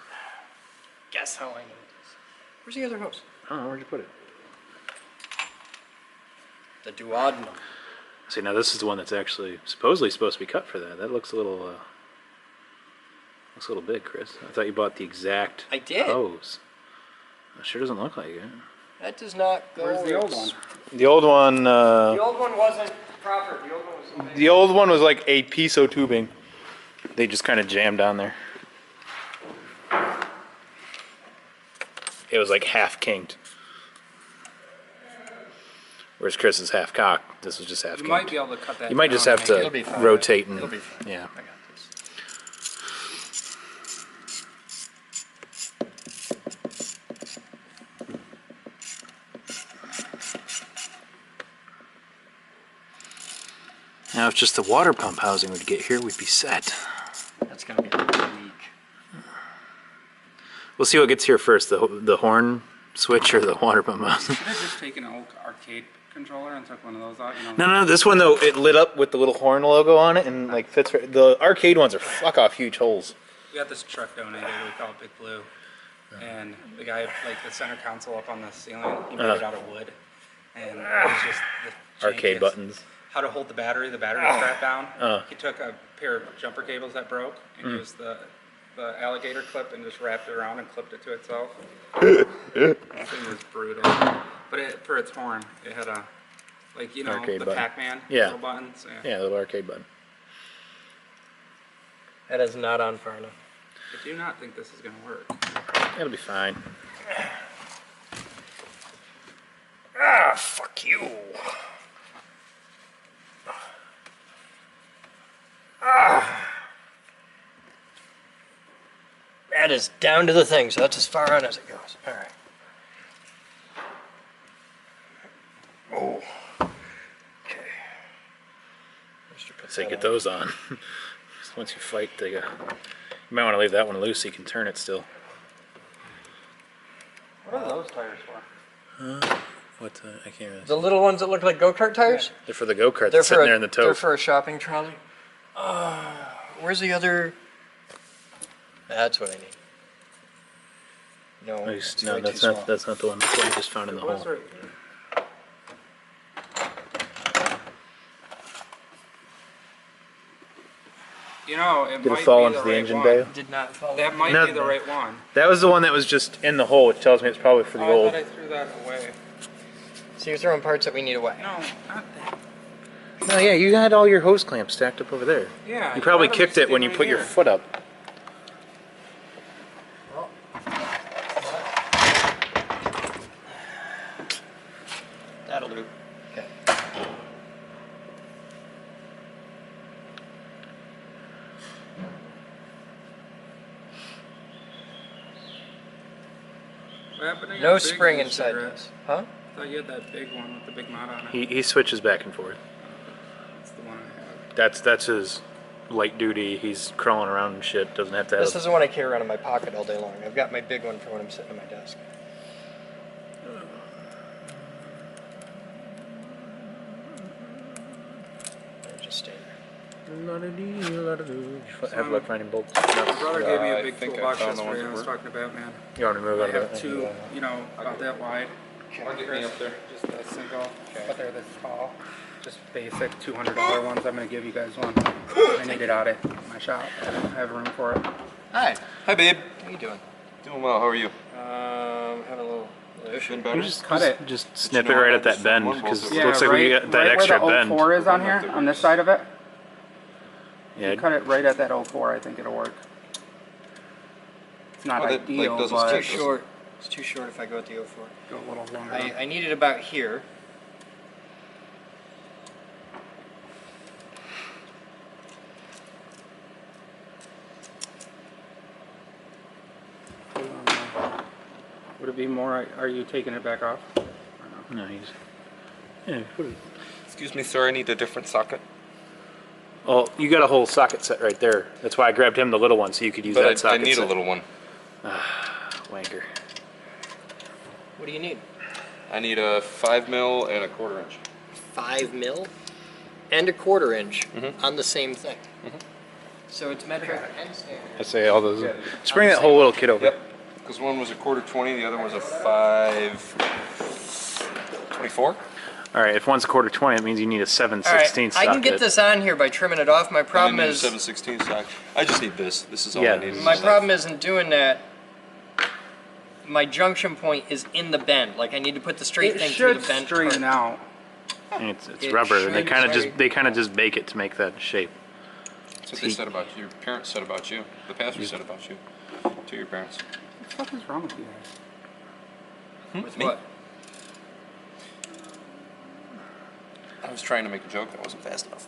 Guess how I know this? Where's the other hose? I don't know, where'd you put it? The duodenum. See, now this is the one that's actually supposedly supposed to be cut for that. That looks a little big, Chris. I thought you bought the exact I did. hose. It sure doesn't look like it. That does not go. Where's the old one? The old one, The old one wasn't proper. The old one was. the old one was like a piece of tubing. They just kind of jammed on there. It was like half kinked. Whereas Chris is half cocked. This was just half You kinked. might be able to cut that. You might just down have and It'll to be fine. rotate and It'll be fine. yeah. I got this. Now if just the water pump housing would get here, we'd be set. That's gonna be a week. We'll see what gets here first, the horn switch or the water pump housing. Should have just taken an old arcade controller and took one of those out, you know? No, this one though, it lit up with the little horn logo on it and like fits. The arcade ones are fuck off huge holes. We got this truck donated, we call it Big Blue. And the guy, like the center console up on the ceiling, he made it out of wood. And it was just the Arcade jankiest. buttons. How to hold the battery strapped down. He took a pair of jumper cables that broke and used the alligator clip and just wrapped it around and clipped it to itself. That thing was brutal. But for its horn, it had a, like, you know, Arcade the button. Pac-Man Yeah. little buttons. Yeah, little arcade button. That is not on far enough. I do not think this is going to work. It'll be fine. Ah, fuck you. Ah. That is down to the thing, so that's as far on as it goes. All right. Oh. Okay. Say get those on. Once you fight, you might want to leave that one loose so you can turn it still. What are those tires for? I can't really. The little ones that look like go-kart tires? They're for the go-kart They're that's sitting there in the They're tow. for a shopping trolley. Where's the other? That's what I need. No, No, it's no, way that's too not. small. That's not the one. That's what I just found in the It was hole. right here. You know, it Did might it fall be into the the right engine one. bay? Did not fall. That might No. be the right one. That was the one that was just in the hole, which tells me it's probably for the Oh, I old. thought I threw that away. So you're throwing parts that we need away. No, not that. No, yeah, you had all your hose clamps stacked up over there. Yeah. You probably thought kicked was it when you sitting put your right foot up. That'll do. Okay. here. What happened to your No big spring one, inside cigarette? this. Huh? I thought you had that big one with the big knot on it. He switches back and forth. That's the one I have. That's his light duty. He's crawling around and shit. Doesn't have to have. This is the one I carry around in my pocket all day long. I've got my big one for when I'm sitting at my desk. They're just stay there. Have luck finding bolts. My brother gave me I a big think I toolbox found the yesterday. ones I that was work. talking about, man. You want to move I out of have it? two, you know, about that wide. I'll get me up there. Just a single, but they're this tall. Just basic $200 ones. I'm gonna give you guys one. I need it out of my shop. I don't have room for it. Hi. Hi, babe. How you doing? Doing well. How are you? Having a little issue. Been better? Just Cut it. Just snip you it know right what? at that Just bend one because bolt it that looks like we got that extra where bend. the 04 is on here, on this side of it. Yeah, You cut it right at that 04. I think it'll work. It's not Oh, that, like, ideal, doesn't but Too stick. short. It's too short if I go at the 04. go a little longer. I need it about here. Would it be more? Are you taking it back off? no, he's. Yeah, put it. Excuse me, sir. I need a different socket. Oh, you got a whole socket set right there. That's why I grabbed him the little one so you could use But that I socket need set. a little one. Wanker. What do you need? I need a 5 mil and a 1/4 inch. 5 mil and a 1/4 inch on the same thing. So it's metric and standard. I say all those. Just bring that whole little kit over. Yep. Because one was a 1/4 20, the other was a 5/24. All right, if one's a 1/4 20, it means you need a 7/16 All right, socket. I can get this on here by trimming it off. My problem I need a is 7/16 socket. I just need this. This is all Yeah. I need. my problem isn't doing that. My junction point is in the bend. Like I need to put the straight It thing through should the bend. straighten part. out. And it's It rubber, and they should kind of straighten. just bake it to make that shape. That's what they said about you. Your parents said about you. The pastor said about you. To your parents. What the fuck is wrong with you guys? With Me? what? I was trying to make a joke that wasn't fast enough.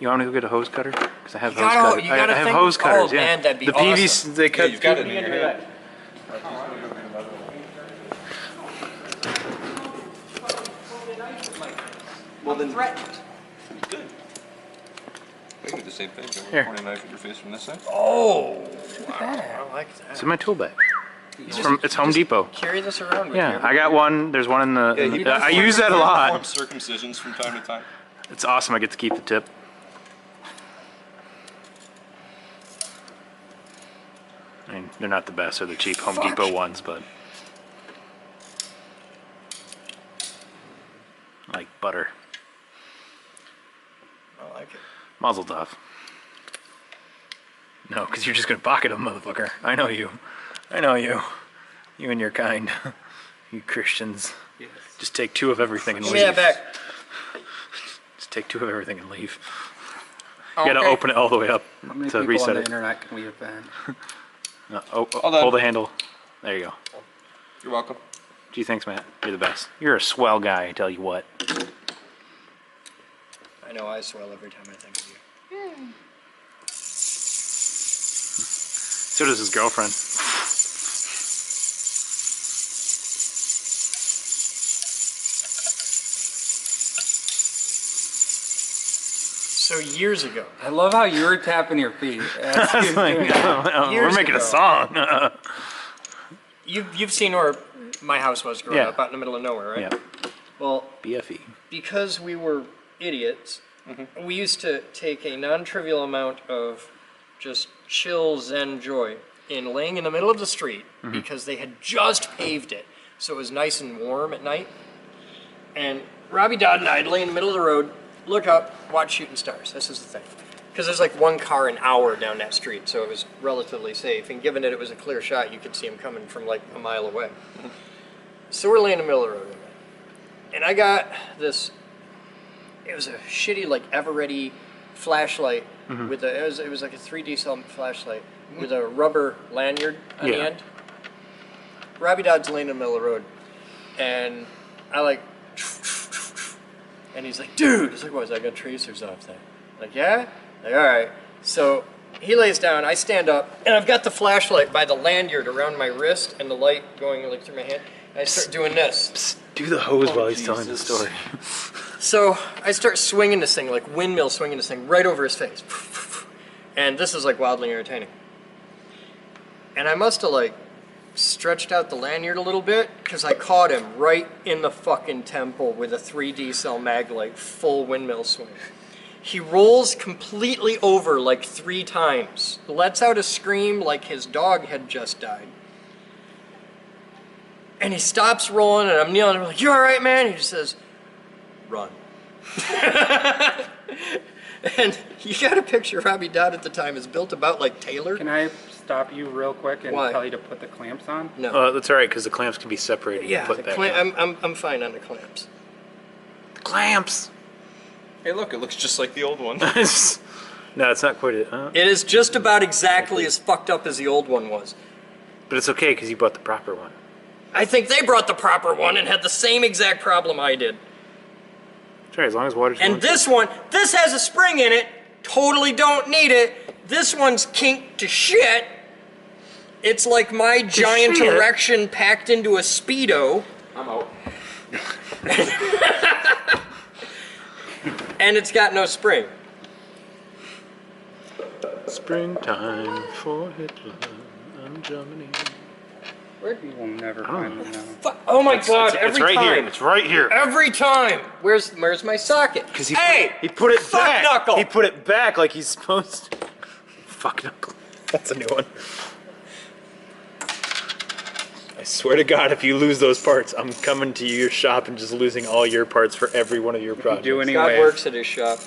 You want me to go get a hose cutter? Because I have You hose gotta- cutters. you gotta I have think- hose cutters. oh, Yeah. man, that'd be the PVC awesome. they cut. Yeah, you've got it in your hand. Well then, threatened. Good. We can do the same thing. Here. Point a knife at your face from this side. Oh, wow. I like that. It's in my tool bag. It's Home Depot. Carry this around with Yeah, you. I got one. There's one in the. Yeah, he does I use that a perform lot. circumcisions from time to time. It's awesome. I get to keep the tip. I mean, they're not the best. They're the cheap Home Depot ones, but like butter. I like it. Mazel tov. No, because you're just gonna pocket them, motherfucker. I know you. I know you. You and your kind. You Christians. Yes. Just take 2 of everything and Give leave. me that back. Just take 2 of everything and leave. Oh, You gotta okay. open it all the way up How many to people reset on the it. internet can we offend? No, Hold on. pull the handle. There you go. You're welcome. Gee, thanks, Matt. You're the best. You're a swell guy, I tell you what. I know I swell every time I think of you. So does his girlfriend. So years ago, I love how you were tapping your feet. as you were doing that. We're Years making a ago. song. you've seen where my house was growing Yeah. up, out in the middle of nowhere, right? Yeah. Well, BFE. because we were idiots, we used to take a non-trivial amount of just chill zen joy in laying in the middle of the street because they had just paved it, so it was nice and warm at night. And Robbie Dodd and I'd lay in the middle of the road, look up, watch shooting stars. This is the thing. Because there's like 1 car an hour down that street, so it was relatively safe. And given that it was a clear shot, you could see them coming from like a mile away. So we're laying in the middle of the road one night. And I got this, it was a shitty like Eveready flashlight with a, it was like a 3D cell flashlight with a rubber lanyard on the Yeah. end. Robbie Dodd's laying in the middle of the road. And I like, and he's like, dude, he's like, what, is that got tracers off there? Like, yeah? Like, all right. So he lays down, I stand up, and I've got the flashlight by the lanyard around my wrist and the light going like through my hand. And I start doing this. Psst, do the hose while he's telling the story. So I start swinging this thing, like windmill swinging this thing right over his face. And this is like wildly entertaining. And I must have like stretched out the lanyard a little bit because I caught him right in the fucking temple with a 3D cell mag light, full windmill swing. He rolls completely over like 3 times, lets out a scream like his dog had just died. And he stops rolling and I'm kneeling, I'm like, you all right, man? He just says, run. And you got to picture Robbie Dodd at the time is built about like Taylor. Can I stop you real quick and Why? tell you to put the clamps on? No. That's all right, because the clamps can be separated Yeah, and put the back on. I'm fine on the clamps. Clamps! Hey, look, it looks just like the old one. No, it's not quite it. It is just about exactly as fucked up as the old one was. But it's okay, because you bought the proper one. I think they brought the proper one and had the same exact problem I did. That's right, as long as water's And going. this one, this has a spring in it. Totally don't need it. This one's kinked to shit. It's like my giant shit. erection packed into a Speedo. I'm out. And it's got no spring. Springtime for Hitler and Germany. You will never find them now. Oh my god, every it's right time. here. It's right here. Every time. Where's my socket? Because Hey! he put it fuck back. knuckle! He put it back like he's supposed to. Fuck knuckle. That's a new one. I swear to God, if you lose those parts, I'm coming to your shop and just losing all your parts for every one of your projects. Do God anyway. works at his shop.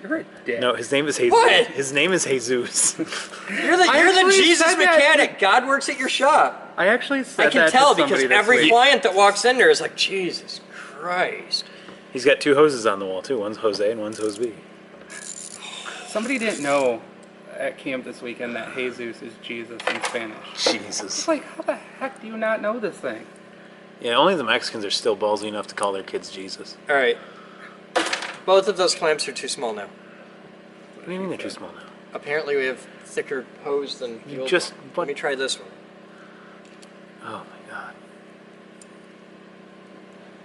You're a dick. No, his name is Jesus. What? His name is Jesus. You're the actually Jesus said that. mechanic. God works at your shop. I actually said I can that tell to somebody because this every week. client that walks in there is like, Jesus Christ. He's got 2 hoses on the wall too. One's Jose and one's Jose B. Somebody didn't know at camp this weekend that Jesus is Jesus in Spanish. Jesus. It's like, how the heck do you not know this thing? Yeah, only the Mexicans are still ballsy enough to call their kids Jesus. All right. Both of those clamps are too small now. What do you mean they're too small now? Apparently we have thicker hose than the old just- one. what- Let me try this one. Oh my God.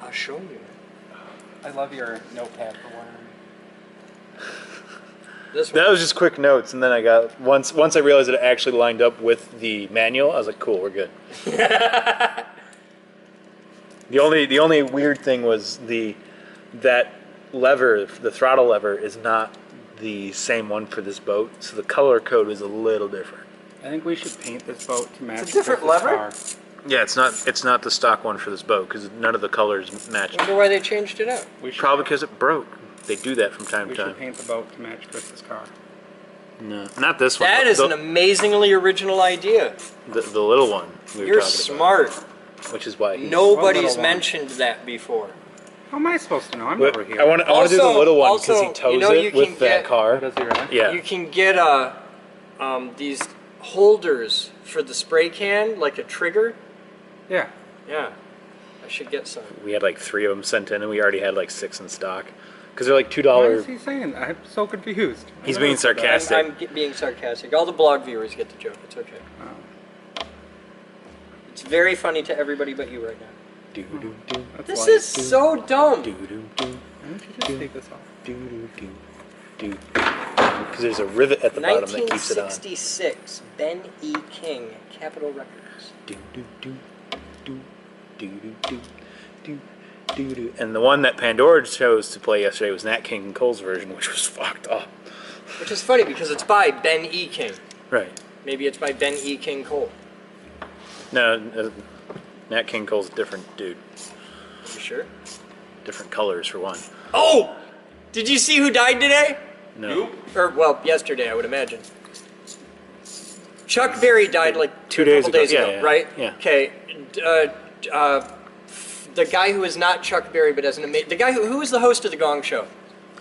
I'll show you. I love your notepad for one. This one. That was just quick notes, and then I got once I realized that it actually lined up with the manual, I was like, cool, we're good. The only weird thing was that lever, the throttle lever, is not the same one for this boat, so the color code is a little different. I think we should paint this boat to match It's a different Chris's lever? car. Yeah, it's not the stock one for this boat because none of the colors match. I wonder why they changed it out. We should, Probably because it broke. They do that from time we to should time. paint the boat to match Chris's car. No, not this one. That is an amazingly original idea. the little one. We were You're talking smart. about, which is why Nobody's little one? mentioned that before. How am I supposed to know? I'm But over here. I want to do the Also- little one because he also, tows you know you it with can that get- car. Does he really? Yeah. You can get these holders for the spray can, like a trigger. Yeah. Yeah, I should get some. We had like 3 of them sent in, and we already had like 6 in stock because they're like What $2. is he saying? I'm so confused. He's being sarcastic. I'm being sarcastic. All the blog viewers get the joke. It's okay. Oh. It's very funny to everybody but you right now. Do do do That's This why. is so dumb. do do do Why don't you just take this off? do do do. Because there's a rivet at the bottom that keeps it on. 1966, Ben E. King, Capitol Records. Do do do do do do do do do do. And the one that Pandora chose to play yesterday was Nat King Cole's version, which was fucked up. Which is funny because it's by Ben E. King. Right. Maybe it's by Ben E. King Cole. No, Nat King Cole's a different dude. You sure? Different colors for one. Oh! Did you see who died today? No. Or, well, yesterday, I would imagine. Chuck Berry died like 2 days couple ago. days Yeah, ago, yeah, right? yeah. Okay. The guy who is not Chuck Berry, but as an amazing... The guy who was the host of The Gong Show.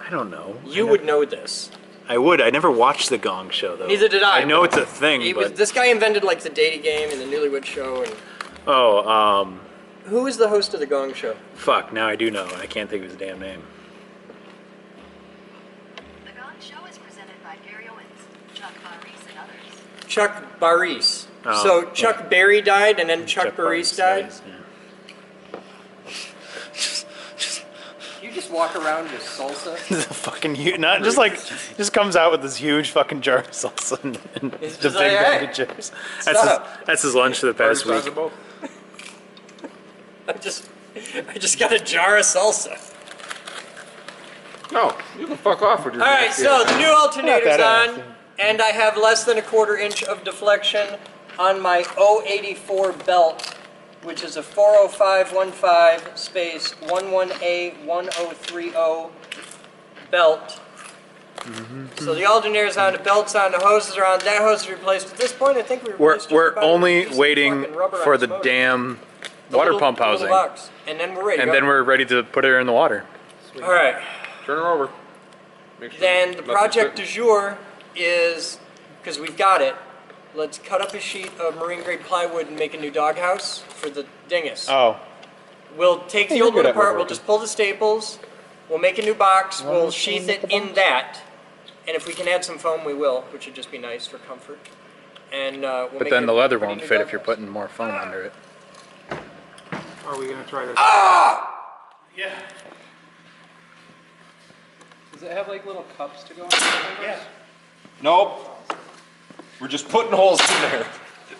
I don't know. You would know this. I would. I never watched the Gong Show though. Neither did I. I know it's a thing, He but was, this guy invented like the dating game and the Newlywed Show. And who was the host of The Gong Show? fuck. Now I do know, and I can't think of his damn name. The Gong Show is presented by Gary Owens, Chuck Barris, and others. Chuck Barris. Oh, So Chuck Berry died, and then Chuck Barris Barris died. yeah. You just walk around with salsa. Fucking huge, not just like just comes out with this huge fucking jar of salsa and It's the just big like, bag hey, of chips. stop. That's his lunch for the past week. I just got a jar of salsa. No, you can fuck off with your. All right, so the new alternator's that on, often. and I have less than a 1/4 inch of deflection on my 084 belt, which is a 40515 space 11A1030 belt. So the alternator's on, the belt's on, the hoses are on. That hose is replaced. At this point, I think we replaced just We're about only every piece of waiting fucking rubber on for this the motor. damn The water little- pump the little housing, box. And then we're ready. and then we're ready to put her in the water. All right. Turn her over. Make sure Then the nothing's project du hitting. jour is, because we've got it, let's cut up a sheet of marine grade plywood and make a new doghouse for the dingus. Oh, We'll take Hey, the you're old one good at apart, we'll woodworking. just pull the staples, we'll make a new box, we'll sheath it in that, and if we can add some foam, we will, which would just be nice for comfort. And we'll but make then it the a leather pretty won't new fit if you're doghouse. putting more foam under it. Are we gonna try this? Yeah. Does it have like little cups to go in? Yeah. Nope. We're just putting holes in there.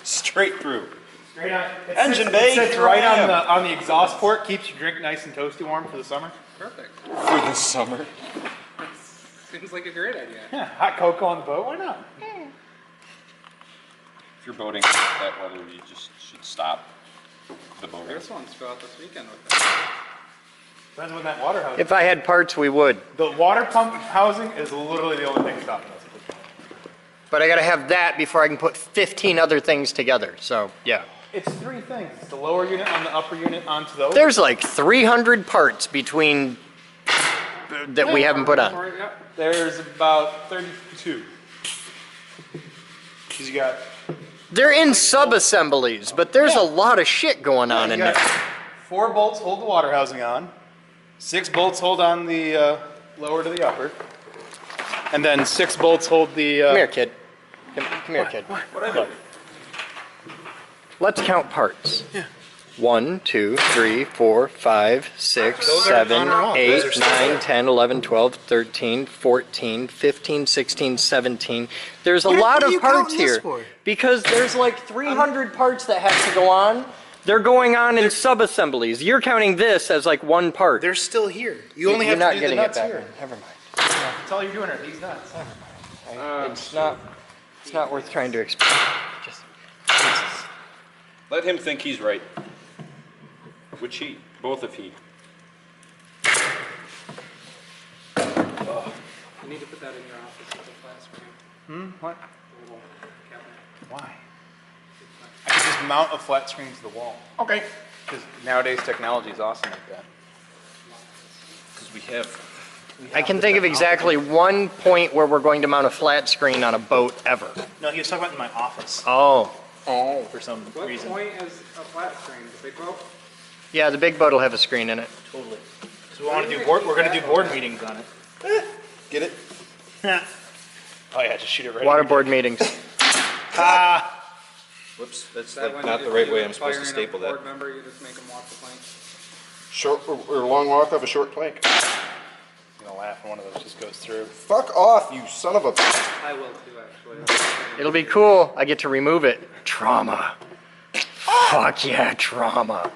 Straight through. Straight on. Engine bay, It sits here right I am. on the exhaust port. Keeps your drink nice and toasty warm for the summer. Perfect. For the summer. Seems like a great idea. Yeah, hot cocoa on the boat. Why not? If you're boating that weather, you just should stop the boat. This one's go out this weekend with it. Depends when that water house. If I had parts, we would. The water pump housing is literally the only thing stopping us. But I gotta have that before I can put 15 other things together, so, yeah. It's 3 things. It's the lower unit on the upper unit onto those. There's like 300 parts between, that we haven't put on. Alright, yeah. There's about 32. Because you got They're in sub-assemblies, but there's a lot of shit going on you in got there. 4 bolts hold the water housing on. 6 bolts hold on the lower to the upper. And then 6 bolts hold the. Come here, kid. Come here, kid. What? Let's count parts. Yeah. 1, 2, 3, 4, 5, 6, 7, 8, 9, 10, 11, 12, 13, 14, 15, 16, 17. There's a lot of parts here because there's like 300 parts that have to go on. They're going on in sub-assemblies. You're counting this as like one part. They're still here. You only You're have not to do the getting nuts it back. here. Never mind. That's all you're doing are these nuts. It's not worth trying to explain. Just Jesus. Let him think he's right. Which he? Both of he. You need to put that in your office with a flat screen. What? A little cabinet. Why? I can just mount a flat screen to the wall. Okay. Because nowadays technology is awesome like that. Because we have. I can think of exactly one point where we're going to mount a flat screen on a boat ever. No, he was talking about in my office Oh. for some What reason. point is a flat screen? The big boat? Yeah, the big boat will have a screen in it. Totally. So we want to do board. We're going to do board meetings on it. Get it? Oh yeah, just shoot it right. Waterboard meetings. Whoops, that's That like when not you- the right you way I'm supposed to firing a staple that. board member, you just make them walk the plank. Short or long walk off a short plank. I'm gonna laugh when one of those just goes through. Fuck off, you son of a. I will too, actually. It'll be cool. I get to remove it. Trauma. Fuck yeah, trauma.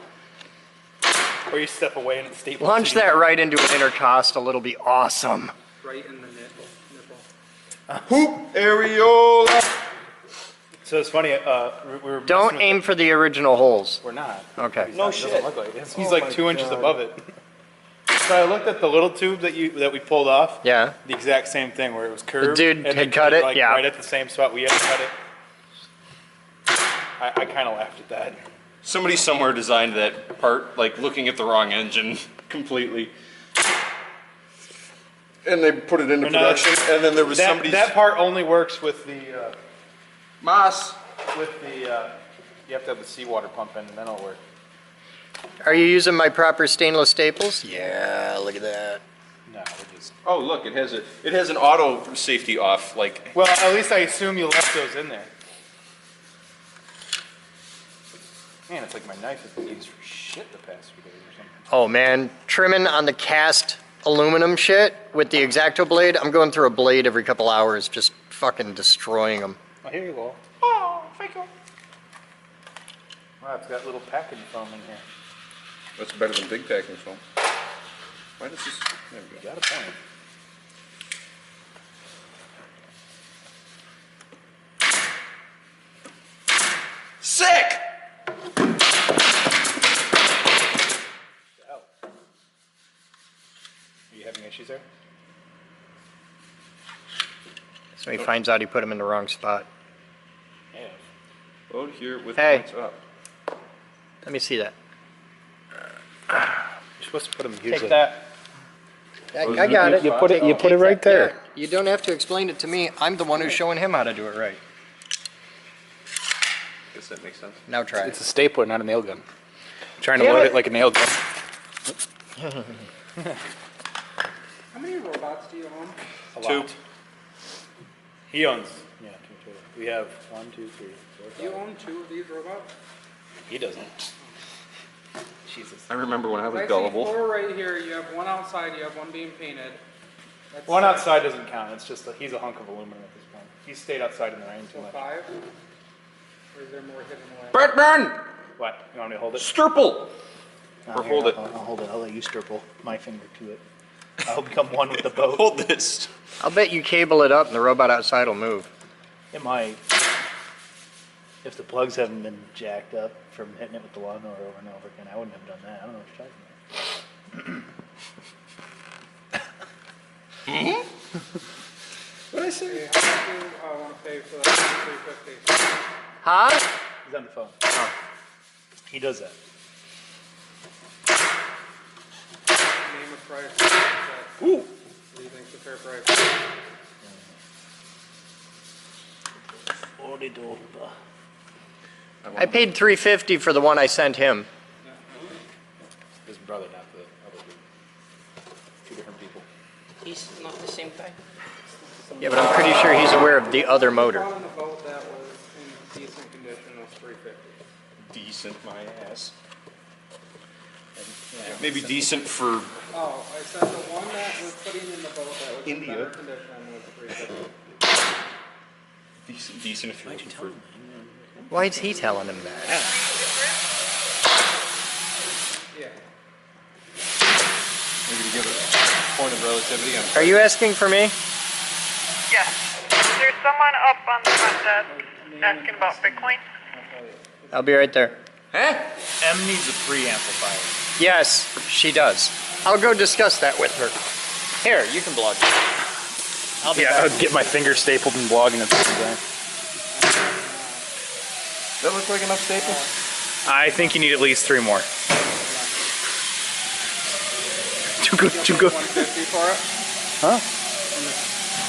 Or you step away and it's stapled. Launch to you. that right into an intercostal. It'll be awesome. Right in the nipple. Hoop areola. So it's funny. We're Don't messing with aim for the original holes. We're not. Okay. No shit. Doesn't look like it. He's like 2 inches above it. So I looked at the little tube that we pulled off. Yeah. The exact same thing where it was curved. dude and had it cut it, like, yeah. Right at the same spot we had to cut it. I kind of laughed at that. Somebody somewhere designed that part, like looking at the wrong engine completely. And they put it into No, production, and then there was That, somebody's. that part only works with the Moss. you have to have the seawater pump in and then it'll work. Are you using my proper stainless staples? Yeah, look at that. No, we're just. Oh, look, it has an auto safety off, like. Well, at least I assume you left those in there. Man, it's like my knife has been used for shit the past few days or something. Oh man, trimming on the cast aluminum shit with the X-Acto blade. I'm going through a blade every couple hours, just fucking destroying them. Oh, here you go. Oh, thank you. Wow, it's got little packing foam in here. That's better than big packing foam. Why does this? There we go. Got a point. Sick! Are you having issues there? So he finds out he put him in the wrong spot. Yeah. Load here with Hey. points up. Let me see that. You're supposed to put them here. Take that. I got it. You put it. You put it right there. Yeah, you don't have to explain it to me. I'm the one who's showing him how to do it right. Guess that makes sense. Now try It's it. a stapler, not a nail gun. I'm trying to Damn load it. it like a nail gun. How many robots do you own? A Two. lot. He owns. Yeah, two total. We have 1, 2, 3, 4, You 5. own 2 of these robots? He doesn't. Jesus. I remember when I I was see gullible. 4 right here. You have 1 outside. You have 1 being painted. That's One 6. outside doesn't count. It's just he's a hunk of aluminum at this point. He's stayed outside in the rain too So much. 5? Or is there more hidden away? Batman! What? You want me to hold it? Sturple! No, Or here, hold it. I'll hold it. I'll let you stirple my finger to it. I'll become one with the boat. Hold this. I'll bet you cable it up and the robot outside will move. It might. If the plugs haven't been jacked up from hitting it with the lawnmower over and over again, I wouldn't have done that. I don't know what you're talking about. What did I say? Okay, how much do you want to pay for that 350? Huh? He's on the phone. He does that. Name a price. Ooh. What do you think's a fair price? I paid $350 for the one I sent him. His brother, not the other dude. 2 different people. He's not the same guy. Yeah, but I'm pretty sure he's aware of the other motor. On the boat that was in decent condition was 350. Decent, my ass. Maybe decent for Oh, I said the one that we're putting in the boat that was in India. better condition was 350. decent if you're looking for. Why is he telling him that? Yeah. Maybe to give a point of relativity. Are you asking for me? Yes. There's someone up on the front desk asking about Bitcoin. I'll be right there. Huh? M needs a preamplifier. Yes, she does. I'll go discuss that with her. Here, you can blog. I'll be Yeah, back. I'll get my finger stapled and blogging at the same time. That look like enough staples? I think you need at least 3 more. Too good, too good. 150 for it? Huh?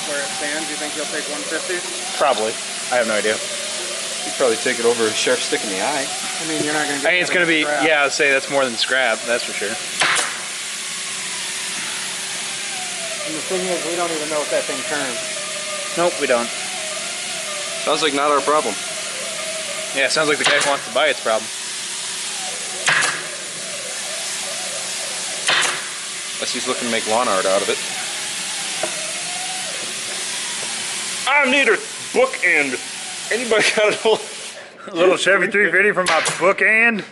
Where it stands, you think you'll take 150? Probably. I have no idea. You'd probably take it over a sharp stick in the eye. I mean, you're not going to get I mean, it's going to be, yeah, I'd say that's more than scrap, that's for sure. And the thing is, we don't even know if that thing turns. Nope, we don't. Sounds like not our problem. Yeah, it sounds like the guy who wants to buy it's problem. Unless he's looking to make lawn art out of it. I need a bookend. Anybody got A little Chevy 350 from my bookend.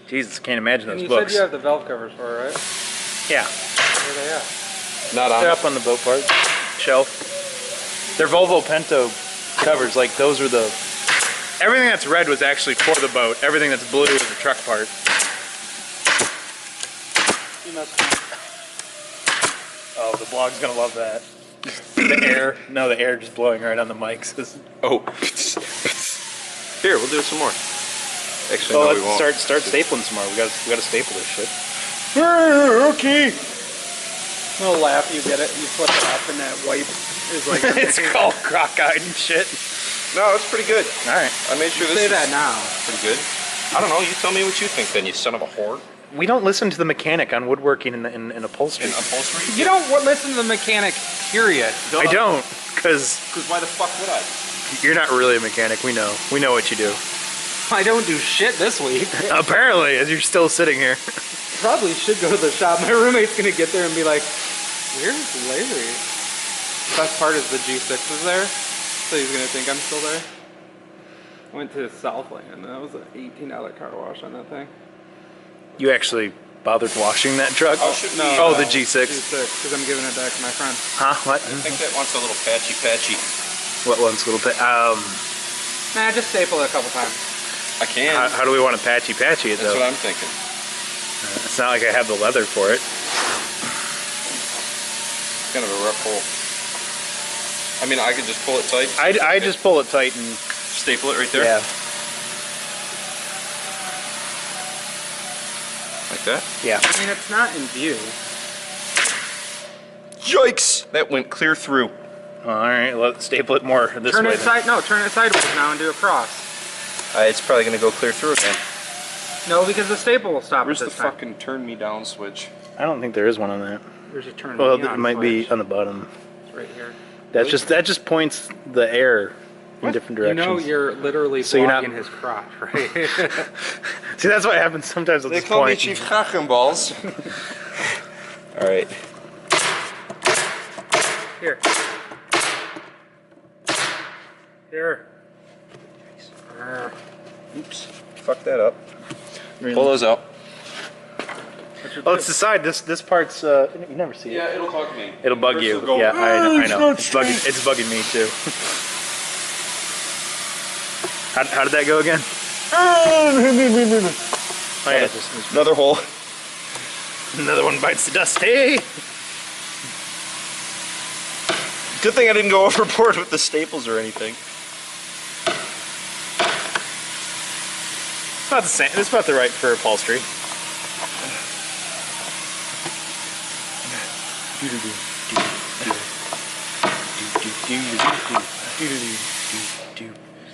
Jesus, can't imagine And those you books. said you have the valve covers for it, right? Yeah, Where are they at? Not on they're it. up on the boat part shelf. They're Volvo Pinto covers. Like those are the. Everything that's red was actually for the boat. Everything that's blue is a truck part. You must. Oh, the blog's gonna love that. The air, no, the air just blowing right on the mics. Oh. Here, we'll do it some more. Actually, Oh, no, we let's won't. start stapling some more. We gotta staple this shit. Okay. No laugh, you get it. You flip it up and that wipe is like. It's called crock-eyed and shit. No, it's pretty good. All right. I made sure this Say is that now. pretty good. I don't know. You tell me what you think, then, you son of a whore. We don't listen to the mechanic on woodworking and upholstery. In upholstery? You don't listen to the mechanic, period. I don't, because Because why the fuck would I? you're not really a mechanic. We know. We know what you do. I don't do shit this week. Apparently, as you're still sitting here. Probably should go to the shop. My roommate's gonna get there and be like, "Where's Larry?" Best part is the G6 is there, so he's gonna think I'm still there. I went to Southland and that was an $18 car wash on that thing. You actually bothered washing that truck? Oh, should we, Oh, the G6. G6, because I'm giving it back to my friend. Huh? What? I think that wants a little patchy. What one's a little bit? Nah, just staple it a couple times. I can. How do we want to patchy it That's though? what I'm thinking. It's not like I have the leather for it. It's kind of a rough hole. I mean, I could just pull it tight. I just pull it tight and staple it right there. yeah, Like that. yeah. I mean, it's not in view. Yikes! That went clear through. All right, let's staple it more this Turn way. it turn it sideways now and do a cross. It's probably gonna go clear through again. No, because the staple will stop Where's at the this time. fucking turn me down switch? I don't think there is one on that. There's a turn Well, me it on might be switch. on the bottom. It's right here. That just points the air in different directions. You know you're literally So you're not- blocking his crotch, right? See, that's what happens sometimes at They this call me point. Chief Hackenballs. All right. Here. Here. Oops. Fuck that up. Pull those out. Oh, it's the side. This part's you never see it. Yeah, it'll bug me. It'll bug Chris you. will go, Yeah, I it's know. not It's bugging me too. How did that go again? Oh yeah, just Another hole. another one bites the dust. Hey. Good thing I didn't go overboard with the staples or anything. It's about the same. It's about the right for upholstery.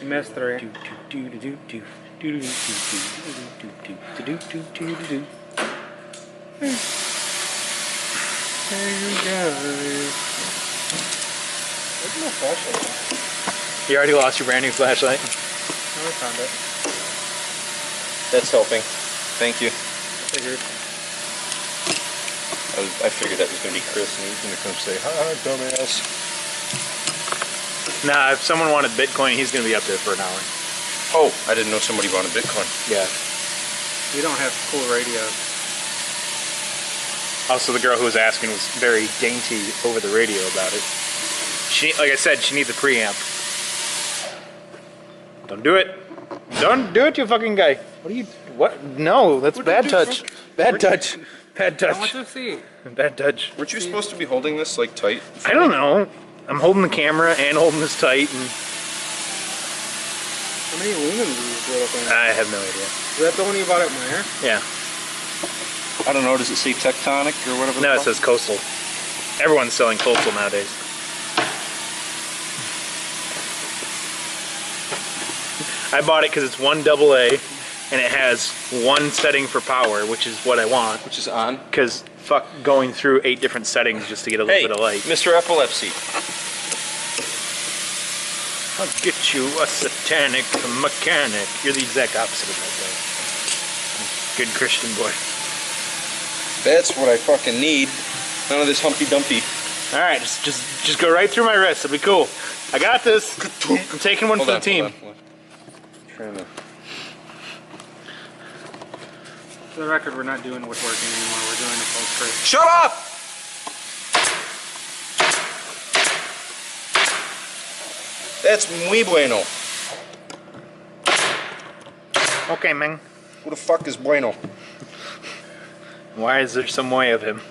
You missed three. Where's my flashlight? You already lost your brand new flashlight. Oh, I found it. That's helping. Thank you. Figured. I figured that was gonna be Chris, and he's gonna come say, "Hi, dumbass." Nah, if someone wanted Bitcoin, he's gonna be up there for an hour. Oh, I didn't know somebody wanted Bitcoin. Yeah. We don't have cool radios. Also, the girl who was asking was very dainty over the radio about it. She, like I said, she needs a preamp. Don't do it. Don't do it, you fucking guy. What are you? What? No, that's bad touch. Bad touch. Bad I want touch. to see. Bad touch. Weren't you supposed to be holding this like tight? I don't know. I'm holding the camera and holding this tight, and How many lumens is this little thing? I have no idea. Is that the one you bought at Meyer? Yeah. I don't know. Does it say Tectonic or whatever? No, it says Coastal. Everyone's selling Coastal nowadays. I bought it because it's one AA, and it has one setting for power, which is what I want. Which is on. Because fuck going through 8 different settings just to get a little Hey, bit of light. Mr. Epilepsy. I'll get you a satanic mechanic. You're the exact opposite of that guy. Good Christian boy. That's what I fucking need. None of this Humpty Dumpty. All right, just go right through my wrist. It'll be cool. I got this. I'm taking one for the team. Hold on. Trying to. For the record, we're not doing woodworking anymore. We're doing a full trade. Shut up! That's muy bueno. Okay, man. Who the fuck is bueno? Why is there some way of him?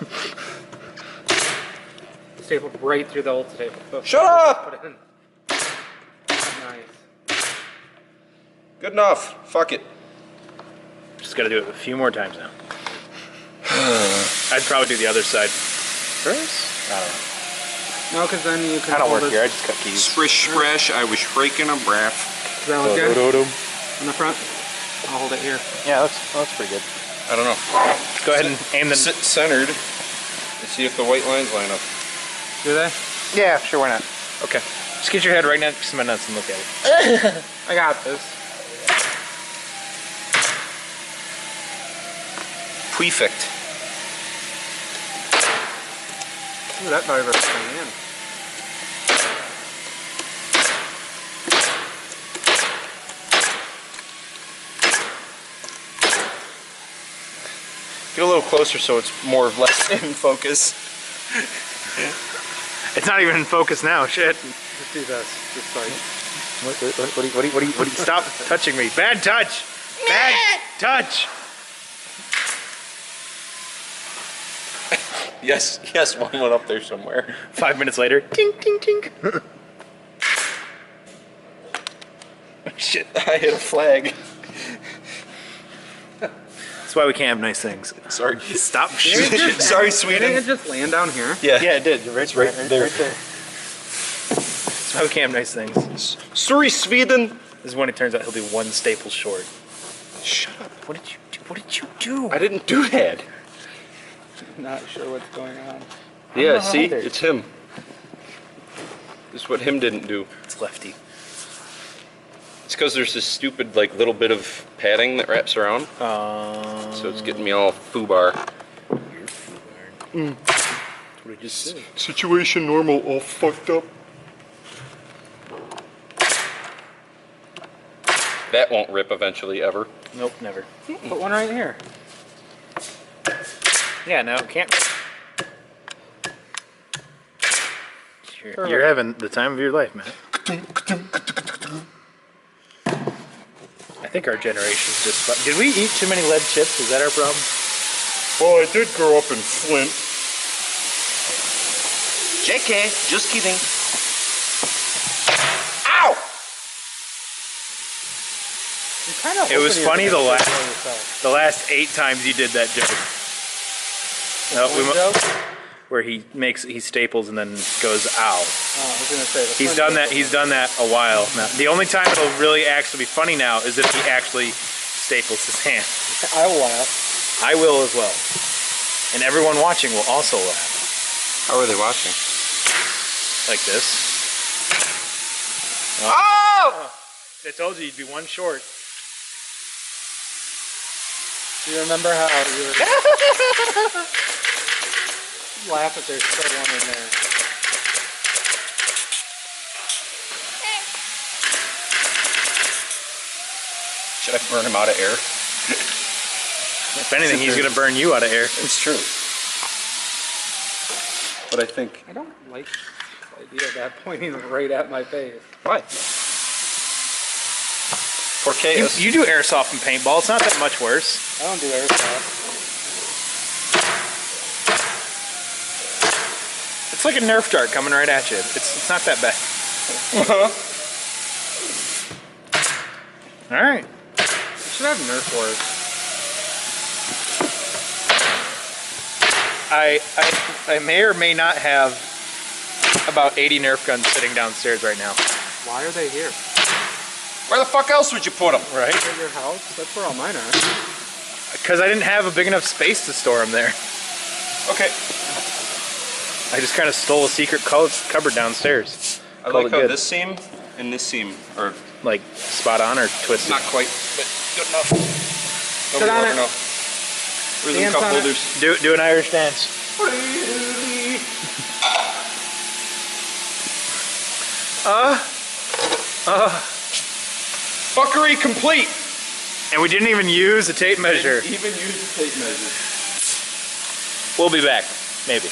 Stapled right through the old staple. So Shut up! Put it in. Nice. Good enough. Fuck it. Just gotta do it a few more times now. I'd probably do the other side first. I don't know. No, because then you can. I don't hold work it. here. I just cut keys. Sprish sprash, I was breaking a breath. Does that look good? In the front? I'll hold it here. Yeah, that's pretty good. I don't know. Go ahead and aim the. Sit centered and see if the white lines line up. Do they? Yeah, sure. Why not? Okay. Just get your head right next to my nuts and look at it. I got this. Prefect. Ooh, that vibrates coming in. Get a little closer so it's more or less in focus. It's not even in focus now. Shit. Just do this. Just like. What do you? Stop touching me. Bad touch. Bad touch. Yes, one went up there somewhere. 5 minutes later. Tink, tink, tink. Shit, I hit a flag. That's why we can't have nice things. Sorry. Stop Didn't shooting. it just- Sorry, Didn't Sweden. it just land down here? Yeah. Yeah, it did. Right there. That's why we can't have nice things. Sorry, Sweden. This is when it turns out he'll be one staple short. Shut up. What did you do? What did you do? I didn't do that. Not sure what's going on. Yeah, see? either. It's him. It's what him didn't do. It's lefty. It's because there's this stupid, like, little bit of padding that wraps around. So it's getting me all foobar. That's what I just said. Situation normal, all fucked up. That won't rip eventually, ever. Nope, never. Put one right here. Yeah, no, it can't. You're having the time of your life, man. I think our generation's just. Did we eat too many lead chips? Is that our problem? Well, I did grow up in Flint. JK, just kidding. Ow! It was funny the last 8 times you did that joke. No, where he staples and then goes ow. Oh, I was gonna say. He's done that a while now. The only time it'll really actually be funny now is if he actually staples his hand. I will laugh. I will as well. And everyone watching will also laugh. How are they watching? Like this. Oh! I told you you'd be one short. Do you remember how you were... laugh if there's still one in there. Should I burn him out of air? If anything, he's going to burn you out of air. It's true. But I think I don't like the idea of that pointing right at my face. Why? Poor chaos. You do airsoft and paintball. It's not that much worse. I don't do airsoft. It's like a Nerf dart coming right at you. It's not that bad. All right. You should have Nerf wars. I may or may not have about 80 Nerf guns sitting downstairs right now. Why are they here? Where the fuck else would you put them? Right? At your house? That's where all mine are. Because I didn't have a big enough space to store them there. Okay. I just kind of stole a secret cupboard downstairs. I Called like it how good. this seam and this seam are Like spot on or twisted. not quite, but good enough. Sit on it. Where's the Dance cup on it. holders? Do an Irish dance. Fuckery complete. And we didn't even use a tape measure. Even use the tape measure. We'll be back, maybe.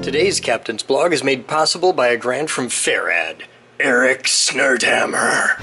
Today's Captain's Blog is made possible by a grant from Farad, Eric Snerdhammer.